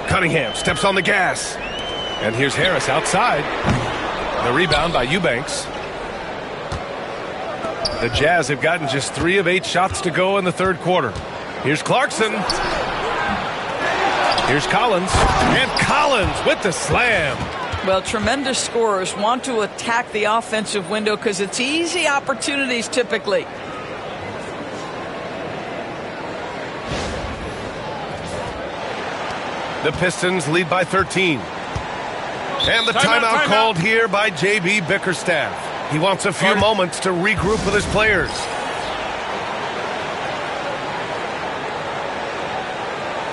Cunningham steps on the gas. And here's Harris outside. The rebound by Eubanks. The Jazz have gotten just 3 of 8 shots to go in the third quarter. Here's Clarkson. Here's Collins. And Collins with the slam. Well, tremendous scorers want to attack the offensive window because it's easy opportunities typically. The Pistons lead by 13. And the timeout called here by J.B. Bickerstaff. He wants a few moments to regroup with his players.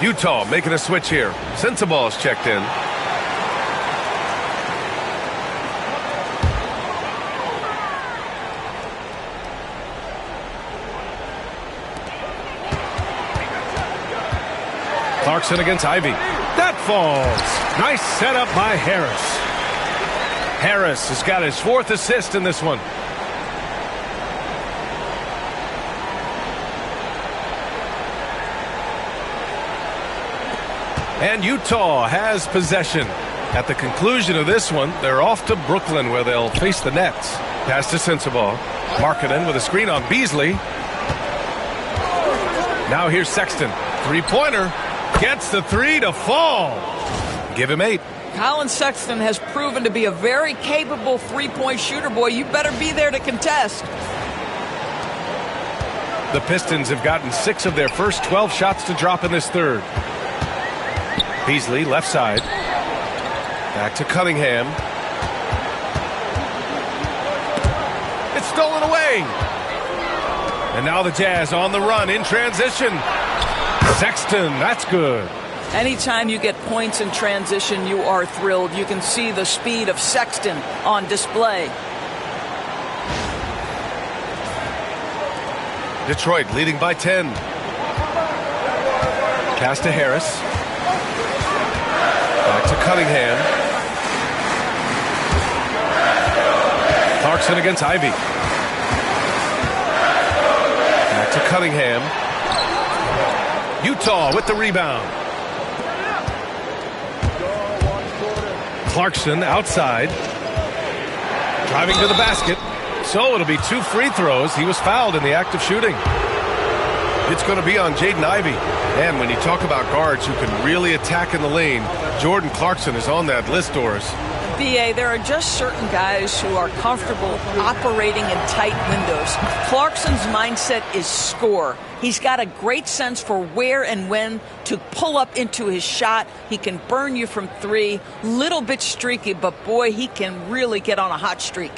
Utah making a switch here. Sensaball's checked in. Clarkson against Ivy. That falls. Nice setup by Harris. Harris has got his 4th assist in this one. And Utah has possession. At the conclusion of this one, they're off to Brooklyn where they'll face the Nets. Pass to Sensabaugh. Markkanen with a screen on Beasley. Now here's Sexton. 3-pointer. Gets the 3 to fall. Give him 8. Colin Sexton has proven to be a very capable three-point shooter. Boy, you better be there to contest. The Pistons have gotten 6 of their first 12 shots to drop in this third. Beasley, left side. Back to Cunningham. It's stolen away. And now the Jazz on the run in transition. Sexton, that's good. Anytime you get points in transition, you are thrilled. You can see the speed of Sexton on display. Detroit leading by 10. Pass to Harris. Back to Cunningham. Clarkson against Ivy. Back to Cunningham. Utah with the rebound. Clarkson outside. Driving to the basket. So it'll be 2 free throws. He was fouled in the act of shooting. It's going to be on Jaden Ivey. And when you talk about guards who can really attack in the lane, Jordan Clarkson is on that list, Doris. BA, there are just certain guys who are comfortable operating in tight windows. Clarkson's mindset is score. He's got a great sense for where and when to pull up into his shot. He can burn you from 3. Little bit streaky, but boy, he can really get on a hot streak.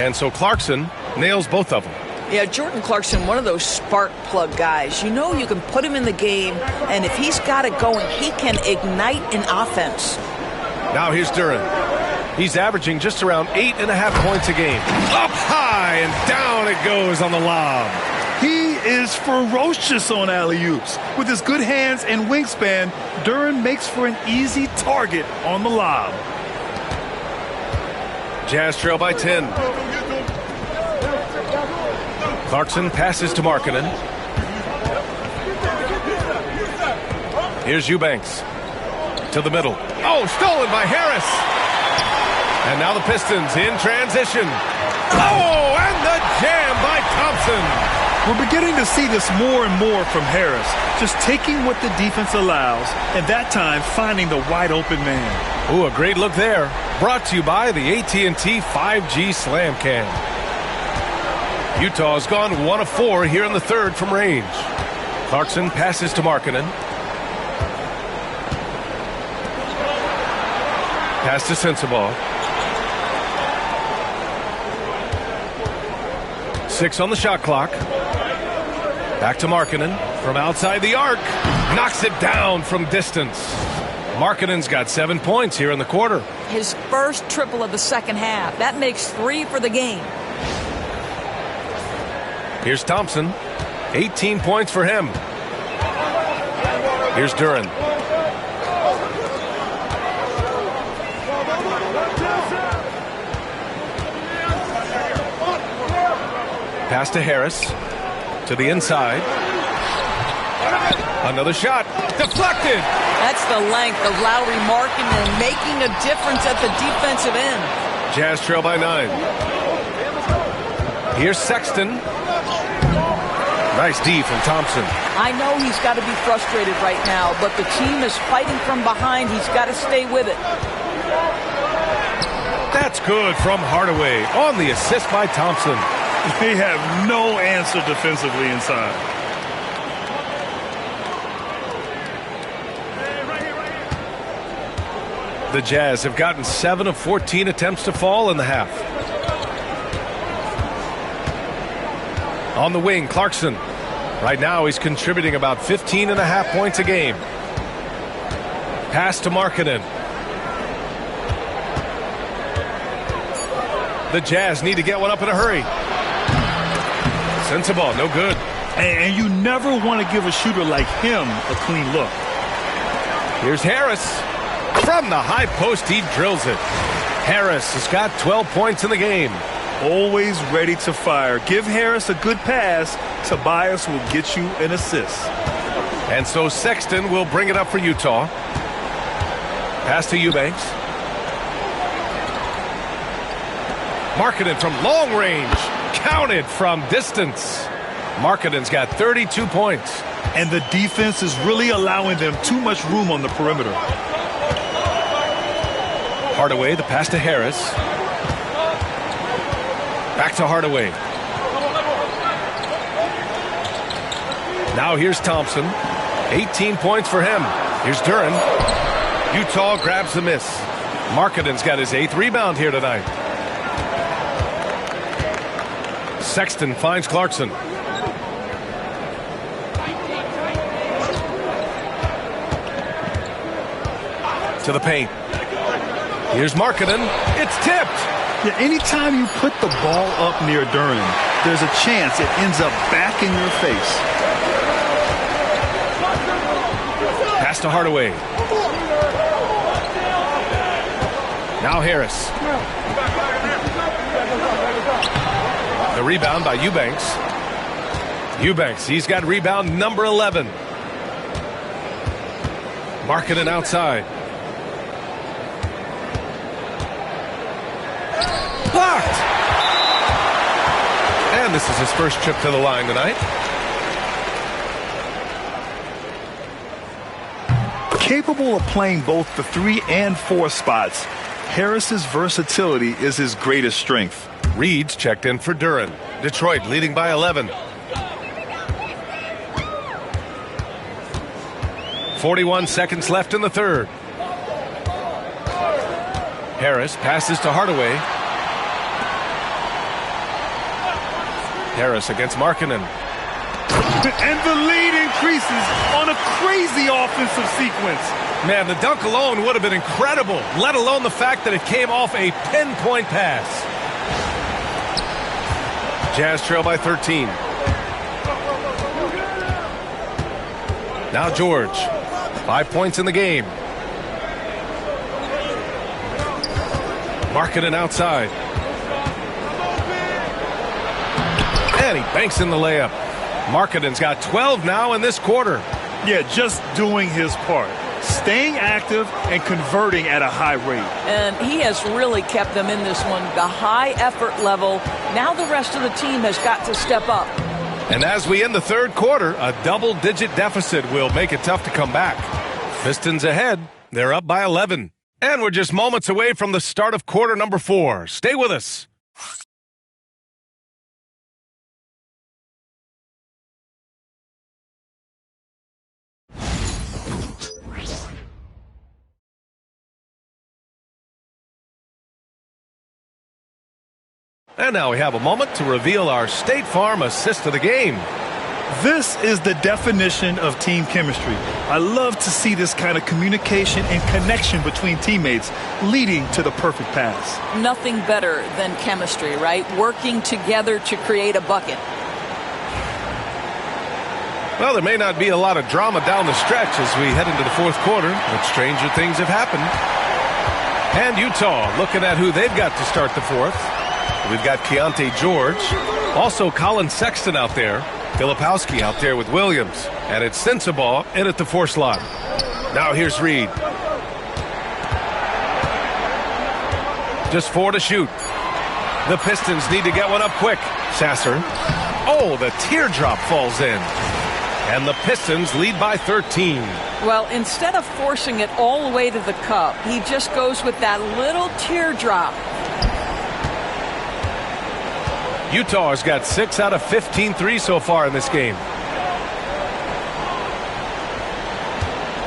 And so Clarkson nails both of them. Yeah, Jordan Clarkson, one of those spark plug guys. You know you can put him in the game, and if he's got it going, he can ignite an offense. Now here's Duren. He's averaging just around 8.5 points a game. Up high and down it goes on the lob. He is ferocious on alley-oops. With his good hands and wingspan, Duren makes for an easy target on the lob. Jazz trail by 10. Clarkson passes to Markkanen. Here's Eubanks. To the middle. Oh, stolen by Harris. And now the Pistons in transition. Oh, and the jam by Thompson. We're beginning to see this more and more from Harris. Just taking what the defense allows, and that time finding the wide open man. Ooh, a great look there. Brought to you by the AT&T 5G Slam Cam. Utah's gone 1 of 4 here in the third from range. Clarkson passes to Markkanen. Pass to Sensabaugh. 6 on the shot clock. Back to Markkanen from outside the arc. Knocks it down from distance. Markkanen's got 7 points here in the quarter. His first triple of the second half. That makes 3 for the game. Here's Thompson. 18 points for him. Here's Duren. Pass to Harris. To the inside. Another shot. Deflected. That's the length of Lauri Markkanen making a difference at the defensive end. Jazz trail by 9. Here's Sexton. Nice D from Thompson. I know he's got to be frustrated right now, but the team is fighting from behind. He's got to stay with it. That's good from Hardaway on the assist by Thompson. They have no answer defensively inside. The Jazz have gotten 7 of 14 attempts to fall in the half. On the wing, Clarkson. Right now he's contributing about 15.5 points a game. Pass to Markkanen. The Jazz need to get one up in a hurry. Sensible, no good. And you never want to give a shooter like him a clean look. Here's Harris. From the high post, he drills it. Harris has got 12 points in the game. Always ready to fire. Give Harris a good pass. Tobias will get you an assist. And so Sexton will bring it up for Utah. Pass to Eubanks. Markkanen from long range. Counted from distance. Markkanen's got 32 points. And the defense is really allowing them too much room on the perimeter. Hardaway, the pass to Harris. Back to Hardaway. Now here's Thompson. 18 points for him. Here's Duren. Utah grabs the miss. Markkanen's got his 8th rebound here tonight. Sexton finds Clarkson. To the paint. Here's Markkanen. It's tipped. Yeah, anytime you put the ball up near Duren, there's a chance it ends up back in your face. Pass to Hardaway. Now Harris. The rebound by Eubanks. Eubanks, he's got rebound number 11. Markkanen outside. Blocked. And this is his first trip to the line tonight. Capable of playing both the 3 and 4 spots, Harris's versatility is his greatest strength. Reed's checked in for Duren. Detroit leading by 11. 41 seconds left in the third. Harris passes to Hardaway. Harris against Markkanen. And the lead increases on a crazy offensive sequence. Man, the dunk alone would have been incredible, let alone the fact that it came off a pinpoint pass. Jazz trail by 13. Now George. 5 points in the game. Markkanen outside. And he banks in the layup. Markkanen's got 12 now in this quarter. Yeah, just doing his part. Staying active and converting at a high rate. And he has really kept them in this one. The high effort level. Now the rest of the team has got to step up. And as we end the third quarter, a double-digit deficit will make it tough to come back. Pistons ahead. They're up by 11. And we're just moments away from the start of quarter number 4. Stay with us. And now we have a moment to reveal our State Farm assist of the game. This is the definition of team chemistry. I love to see this kind of communication and connection between teammates leading to the perfect pass. Nothing better than chemistry, right? Working together to create a bucket. Well, there may not be a lot of drama down the stretch as we head into the fourth quarter, but stranger things have happened. And Utah looking at who they've got to start the fourth. We've got Keontae George, also Colin Sexton out there, Filipowski out there with Williams, and it's Sensabaugh in at the 4 slot. Now here's Reed. Just 4 to shoot. The Pistons need to get one up quick. Sasser. Oh, the teardrop falls in. And the Pistons lead by 13. Well, instead of forcing it all the way to the cup, he just goes with that little teardrop. Utah has got 6 out of 15 threes so far in this game.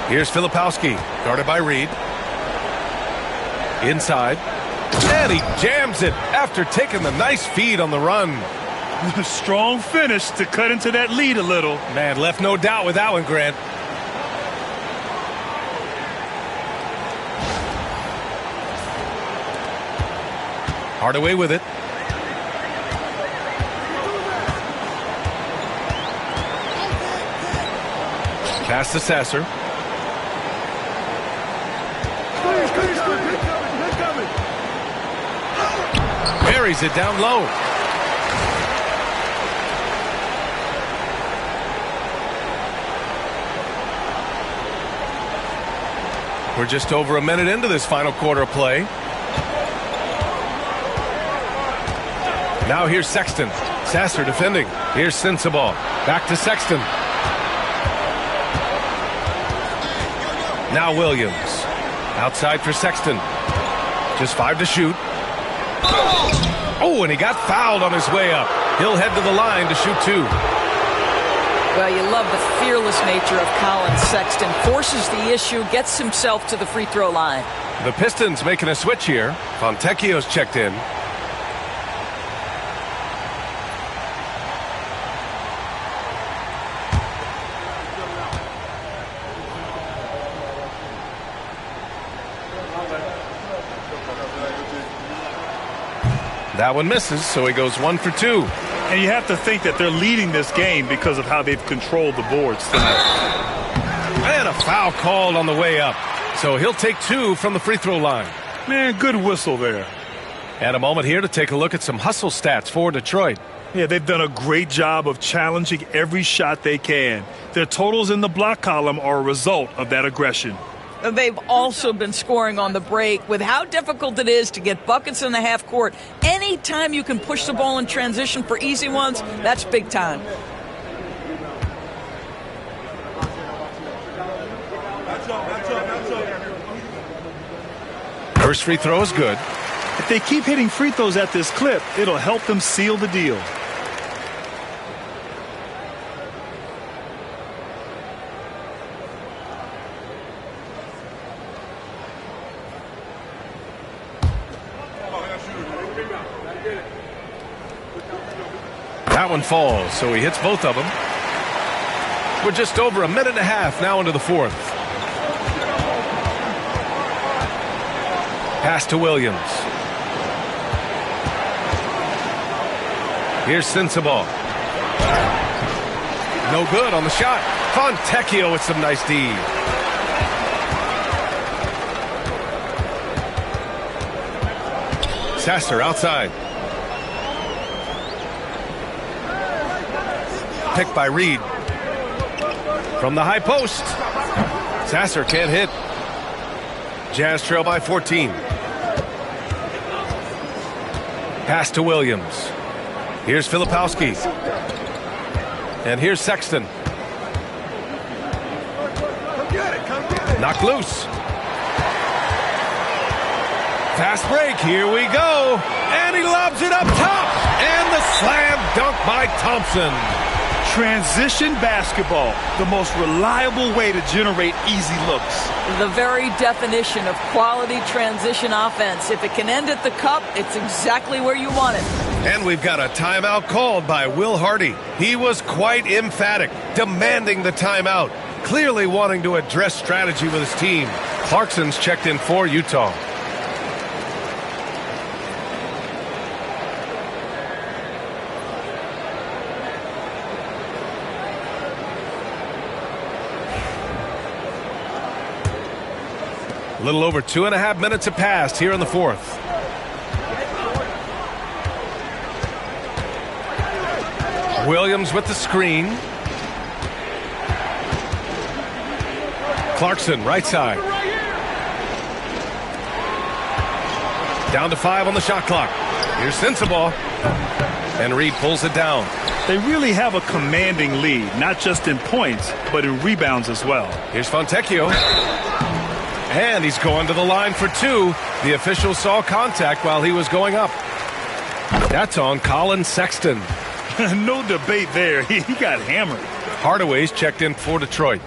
Here's Filipowski, guarded by Reed. Inside. And he jams it after taking the nice feed on the run. Strong finish to cut into that lead a little. Man, left no doubt with that one, Grant. Hardaway with it. Pass to Sasser. Buries it down low. We're just over a minute into this final quarter of play. Now here's Sexton. Sasser defending. Here's Sensabaugh. Back to Sexton. Now Williams. Outside for Sexton. Just 5 to shoot. Oh, and he got fouled on his way up. He'll head to the line to shoot 2. Well, you love the fearless nature of Colin Sexton. Forces the issue, gets himself to the free throw line. The Pistons making a switch here. Fontecchio's checked in. That one misses, so he goes 1 for 2. And you have to think that they're leading this game because of how they've controlled the boards tonight. And a foul called on the way up. So he'll take 2 from the free throw line. Man, good whistle there. And a moment here to take a look at some hustle stats for Detroit. Yeah, they've done a great job of challenging every shot they can. Their totals in the block column are a result of that aggression. They've also been scoring on the break. With how difficult it is to get buckets in the half court, anytime you can push the ball in transition for easy ones, that's big time. First free throw is good. If they keep hitting free throws at this clip, it'll help them seal the deal. That one falls, so he hits both of them. We're just over a minute and a half now into the fourth. Pass to Williams. Here's Sensabaugh. No good on the shot. Fontecchio with some nice D. Sasser outside. Picked by Reed. From the high post. Sasser can't hit. Jazz trail by 14. Pass to Williams. Here's Filipowski. And here's Sexton. Knocked loose. Fast break. Here we go. And he lobs it up top. And the slam dunk by Thompson. Transition basketball, the most reliable way to generate easy looks. The very definition of quality transition offense. If it can end at the cup, it's exactly where you want it. And we've got a timeout called by Will Hardy. He was quite emphatic, demanding the timeout, clearly wanting to address strategy with his team. Clarkson's checked in for Utah. A little over 2.5 minutes have passed here in the fourth. Williams with the screen. Clarkson, right side. Down to 5 on the shot clock. Here's Sensabaugh. And Reed pulls it down. They really have a commanding lead, not just in points, but in rebounds as well. Here's Fontecchio. And he's going to the line for 2. The official saw contact while he was going up. That's on Colin Sexton. No debate there. He got hammered. Hardaway's checked in for Detroit.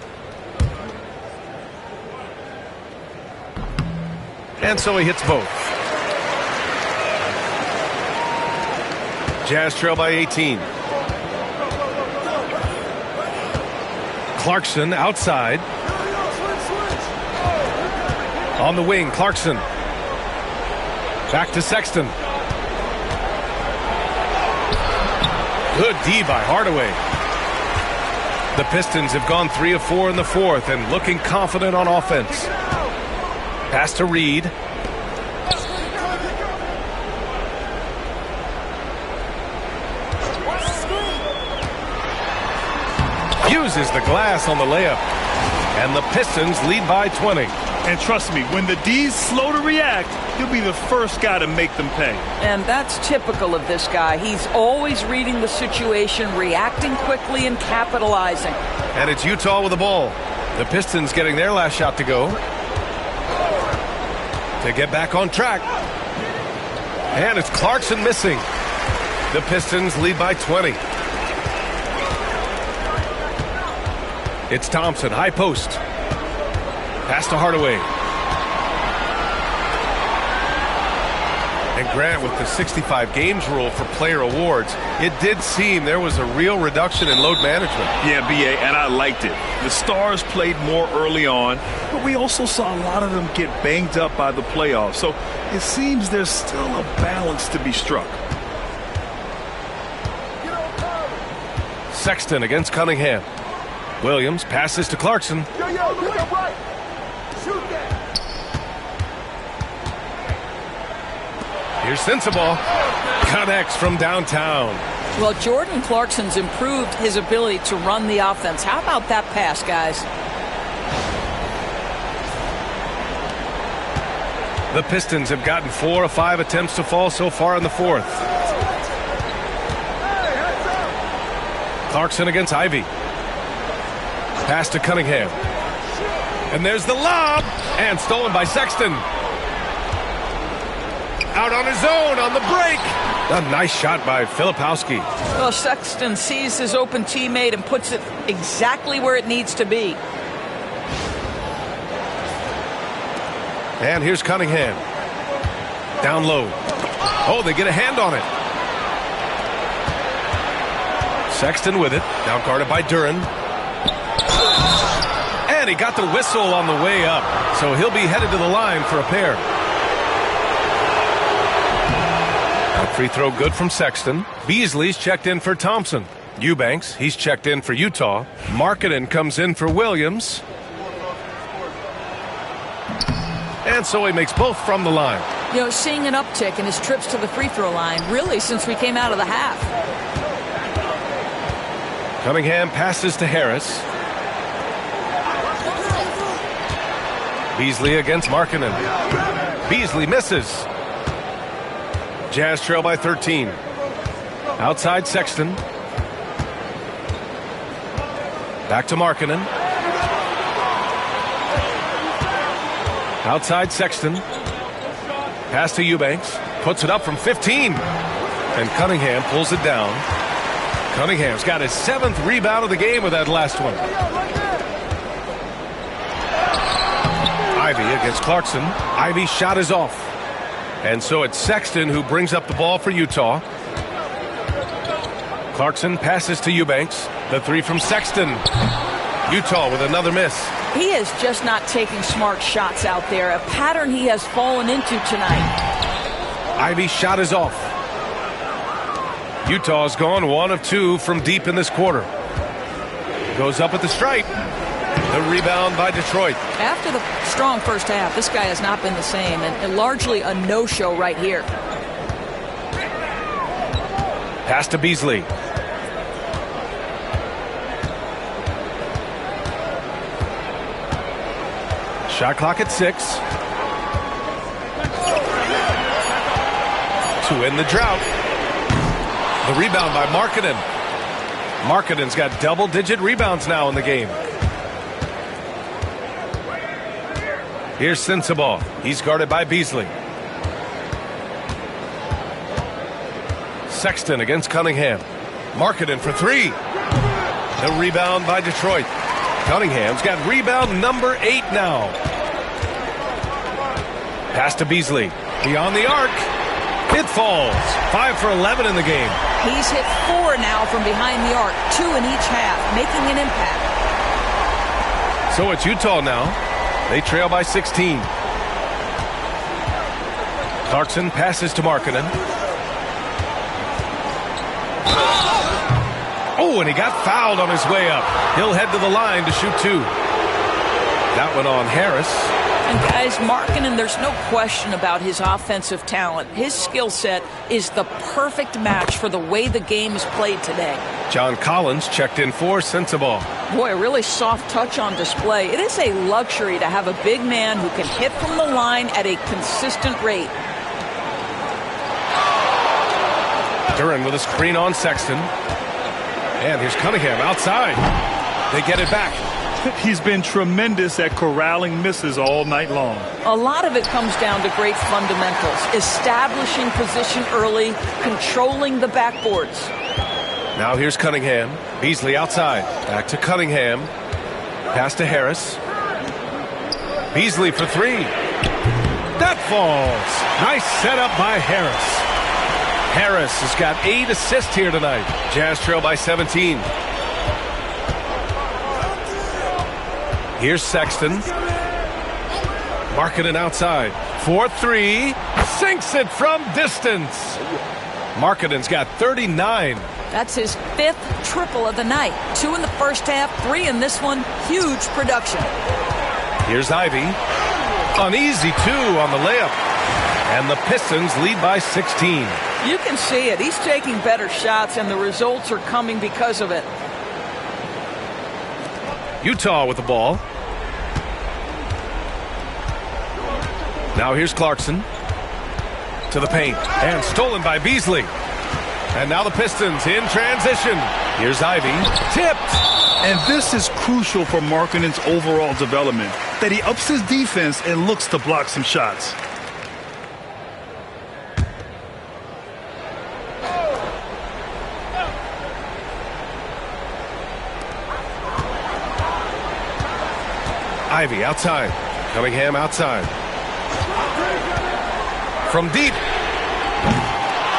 And so he hits both. Jazz trail by 18. Clarkson outside. On the wing, Clarkson. Back to Sexton. Good D by Hardaway. The Pistons have gone 3 of 4 in the fourth and looking confident on offense. Pass to Reed. Uses the glass on the layup. And the Pistons lead by 20. And trust me, when the D's slow to react, he'll be the first guy to make them pay. And that's typical of this guy. He's always reading the situation, reacting quickly and capitalizing. And it's Utah with the ball. The Pistons getting their last shot to go. To get back on track. And it's Clarkson missing. The Pistons lead by 20. It's Thompson, high post. Pass to Hardaway. And Grant, with the 65 games rule for player awards, it did seem there was a real reduction in load management. Yeah, B.A., and I liked it. The stars played more early on, but we also saw a lot of them get banged up by the playoffs. So it seems there's still a balance to be struck. Sexton against Cunningham. Williams passes to Clarkson. Here's Sensabaugh. Connects from downtown. Well, Jordan Clarkson's improved his ability to run the offense. How about that pass, guys? The Pistons have gotten 4 of 5 attempts to fall so far in the fourth. Clarkson against Ivy. Pass to Cunningham. And there's the lob. And stolen by Sexton. Out on his own on the break. A nice shot by Filipowski. Well, Sexton sees his open teammate and puts it exactly where it needs to be. And here's Cunningham. Down low. Oh, they get a hand on it. Sexton with it. Down guarded by Duren. And he got the whistle on the way up. So he'll be headed to the line for a pair. That free throw good from Sexton. Beasley's checked in for Thompson. Eubanks, he's checked in for Utah. Markkanen comes in for Williams. And so he makes both from the line. You know, seeing an uptick in his trips to the free throw line, really, since we came out of the half. Cunningham passes to Harris. Beasley against Markkanen. Beasley misses. Jazz trail by 13. Outside Sexton. Back to Markkanen. Outside Sexton. Pass to Eubanks. Puts it up from 15. And Cunningham pulls it down. Cunningham's got his 7th rebound of the game with that last one. Ivy against Clarkson. Ivy's shot is off. And so it's Sexton who brings up the ball for Utah. Clarkson passes to Eubanks. The three from Sexton. Utah with another miss. He is just not taking smart shots out there, a pattern he has fallen into tonight. Ivy's shot is off. Utah's gone 1 of 2 from deep in this quarter. Goes up at the stripe. The rebound by Detroit. After the strong first half, this guy has not been the same, and largely a no-show right here. Pass to Beasley. Shot clock at 6. To end the drought. The rebound by Markkanen. Markkanen's got double-digit rebounds now in the game. Here's Sensabaugh. He's guarded by Beasley. Sexton against Cunningham. Markkanen for 3. The rebound by Detroit. Cunningham's got rebound number 8 now. Pass to Beasley. Beyond the arc. It falls. 5 for 11 in the game. He's hit 4 now from behind the arc, 2 in each half, making an impact. So it's Utah now. They trail by 16. Clarkson passes to Markkanen. Oh, and he got fouled on his way up. He'll head to the line to shoot 2. That one on Harris. And guys, Markkanen, there's no question about his offensive talent. His skill set is the perfect match for the way the game is played today. John Collins checked in for Sensabaugh. Boy, a really soft touch on display. It is a luxury to have a big man who can hit from the line at a consistent rate. Duran with a screen on Sexton. And here's Cunningham outside. They get it back. He's been tremendous at corralling misses all night long. A lot of it comes down to great fundamentals. Establishing position early, controlling the backboards. Now here's Cunningham. Beasley outside. Back to Cunningham. Pass to Harris. Beasley for 3. That falls. Nice setup by Harris. Harris has got 8 assists here tonight. Jazz trail by 17. Here's Sexton. Markkanen outside. 4-3. Sinks it from distance. Markkanen's got 39. That's his 5th triple of the night. 2 in the first half, 3 in this one. Huge production. Here's Ivy. An easy 2 on the layup. And the Pistons lead by 16. You can see it. He's taking better shots, and the results are coming because of it. Utah with the ball. Now here's Clarkson. To the paint. And stolen by Beasley. And now the Pistons in transition. Here's Ivy. Tipped. And this is crucial for Markkanen's overall development, that he ups his defense and looks to block some shots. Ivy outside. Cunningham outside. From deep.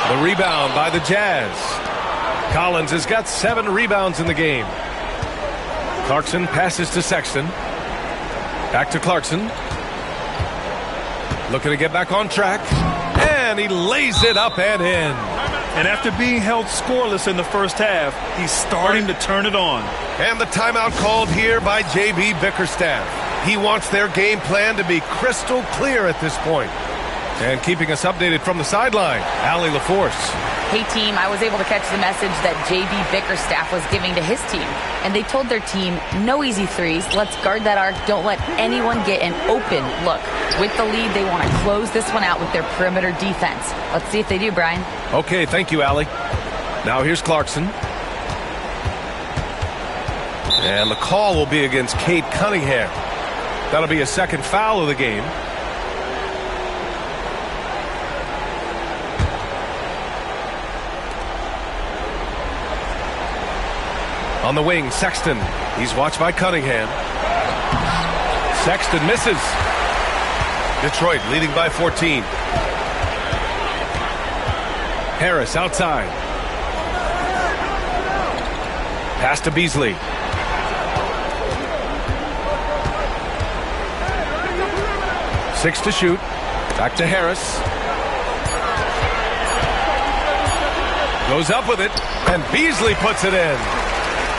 The rebound by the Jazz. Collins has got 7 rebounds in the game. Clarkson passes to Sexton. Back to Clarkson. Looking to get back on track. And he lays it up and in. And after being held scoreless in the first half, he's starting to turn it on. And the timeout called here by J.B. Bickerstaff. He wants their game plan to be crystal clear at this point. And keeping us updated from the sideline, Allie LaForce. Hey, team, I was able to catch the message that J.B. Bickerstaff was giving to his team. And they told their team, no easy threes. Let's guard that arc. Don't let anyone get an open look. With the lead, they want to close this one out with their perimeter defense. Let's see if they do, Brian. Okay, thank you, Allie. Now here's Clarkson. And the call will be against Cade Cunningham. That'll be a second foul of the game. On the wing, Sexton. He's watched by Cunningham. Sexton misses. Detroit leading by 14. Harris outside. Pass to Beasley. Six to shoot. Back to Harris. Goes up with it, and Beasley puts it in.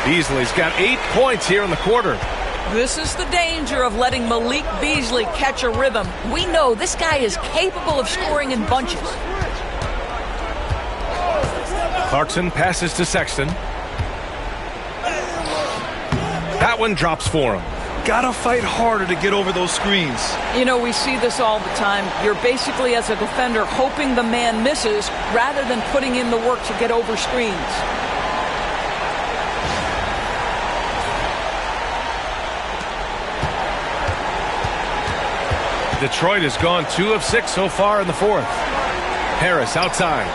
Beasley's got 8 points here in the quarter. This is the danger of letting Malik Beasley catch a rhythm. We know this guy is capable of scoring in bunches. Clarkson passes to Sexton. That one drops for him. Gotta fight harder to get over those screens. You know, we see this all the time. You're basically, as a defender, hoping the man misses rather than putting in the work to get over screens. Detroit has gone 2 of 6 so far in the fourth. Harris outside.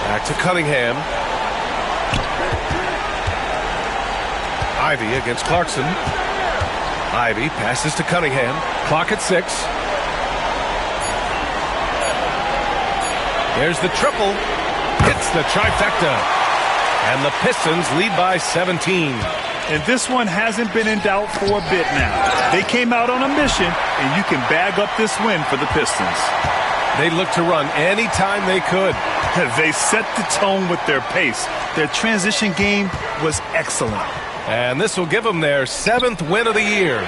Back to Cunningham. Ivy against Clarkson. Ivy passes to Cunningham. Clock at 6. There's the triple. It's the trifecta. And the Pistons lead by 17. And this one hasn't been in doubt for a bit now. They came out on a mission, and you can bag up this win for the Pistons. They looked to run any time they could. They set the tone with their pace. Their transition game was excellent. And this will give them their 7th win of the year.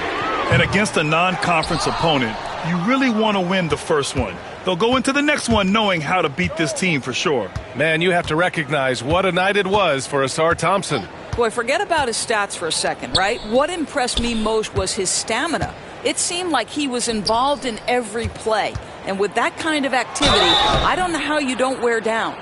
And against a non-conference opponent, you really want to win the first one. They'll go into the next one knowing how to beat this team for sure. Man, you have to recognize what a night it was for Asar Thompson. Boy, forget about his stats for a second, right? What impressed me most was his stamina. It seemed like he was involved in every play. And with that kind of activity, I don't know how you don't wear down.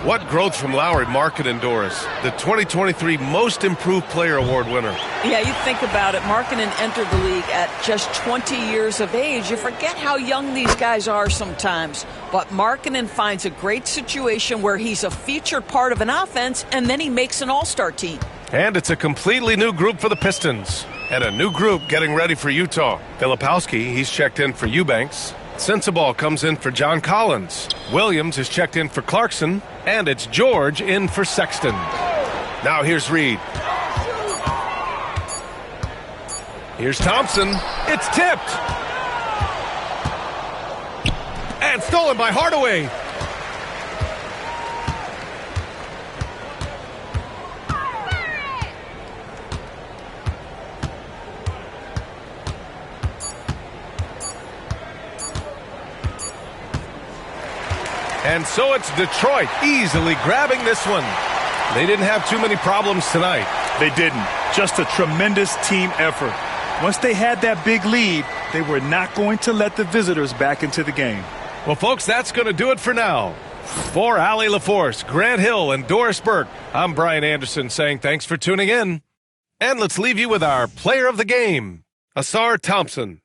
What growth from Lowry, Markkanen, Doris, the 2023 Most Improved Player Award winner. Yeah, you think about it. Markkanen entered the league at just 20 years of age. You forget how young these guys are sometimes. But Markkanen finds a great situation where he's a featured part of an offense, and then he makes an all-star team. And it's a completely new group for the Pistons. And a new group getting ready for Utah. Filipowski, he's checked in for Eubanks. Sensabaugh comes in for John Collins. Williams is checked in for Clarkson. And it's George in for Sexton. Now here's Reed. Here's Thompson. It's tipped. And stolen by Hardaway. And so it's Detroit easily grabbing this one. They didn't have too many problems tonight. They didn't. Just a tremendous team effort. Once they had that big lead, they were not going to let the visitors back into the game. Well, folks, that's going to do it for now. For Allie LaForce, Grant Hill, and Doris Burke, I'm Brian Anderson saying thanks for tuning in. And let's leave you with our player of the game, Asar Thompson.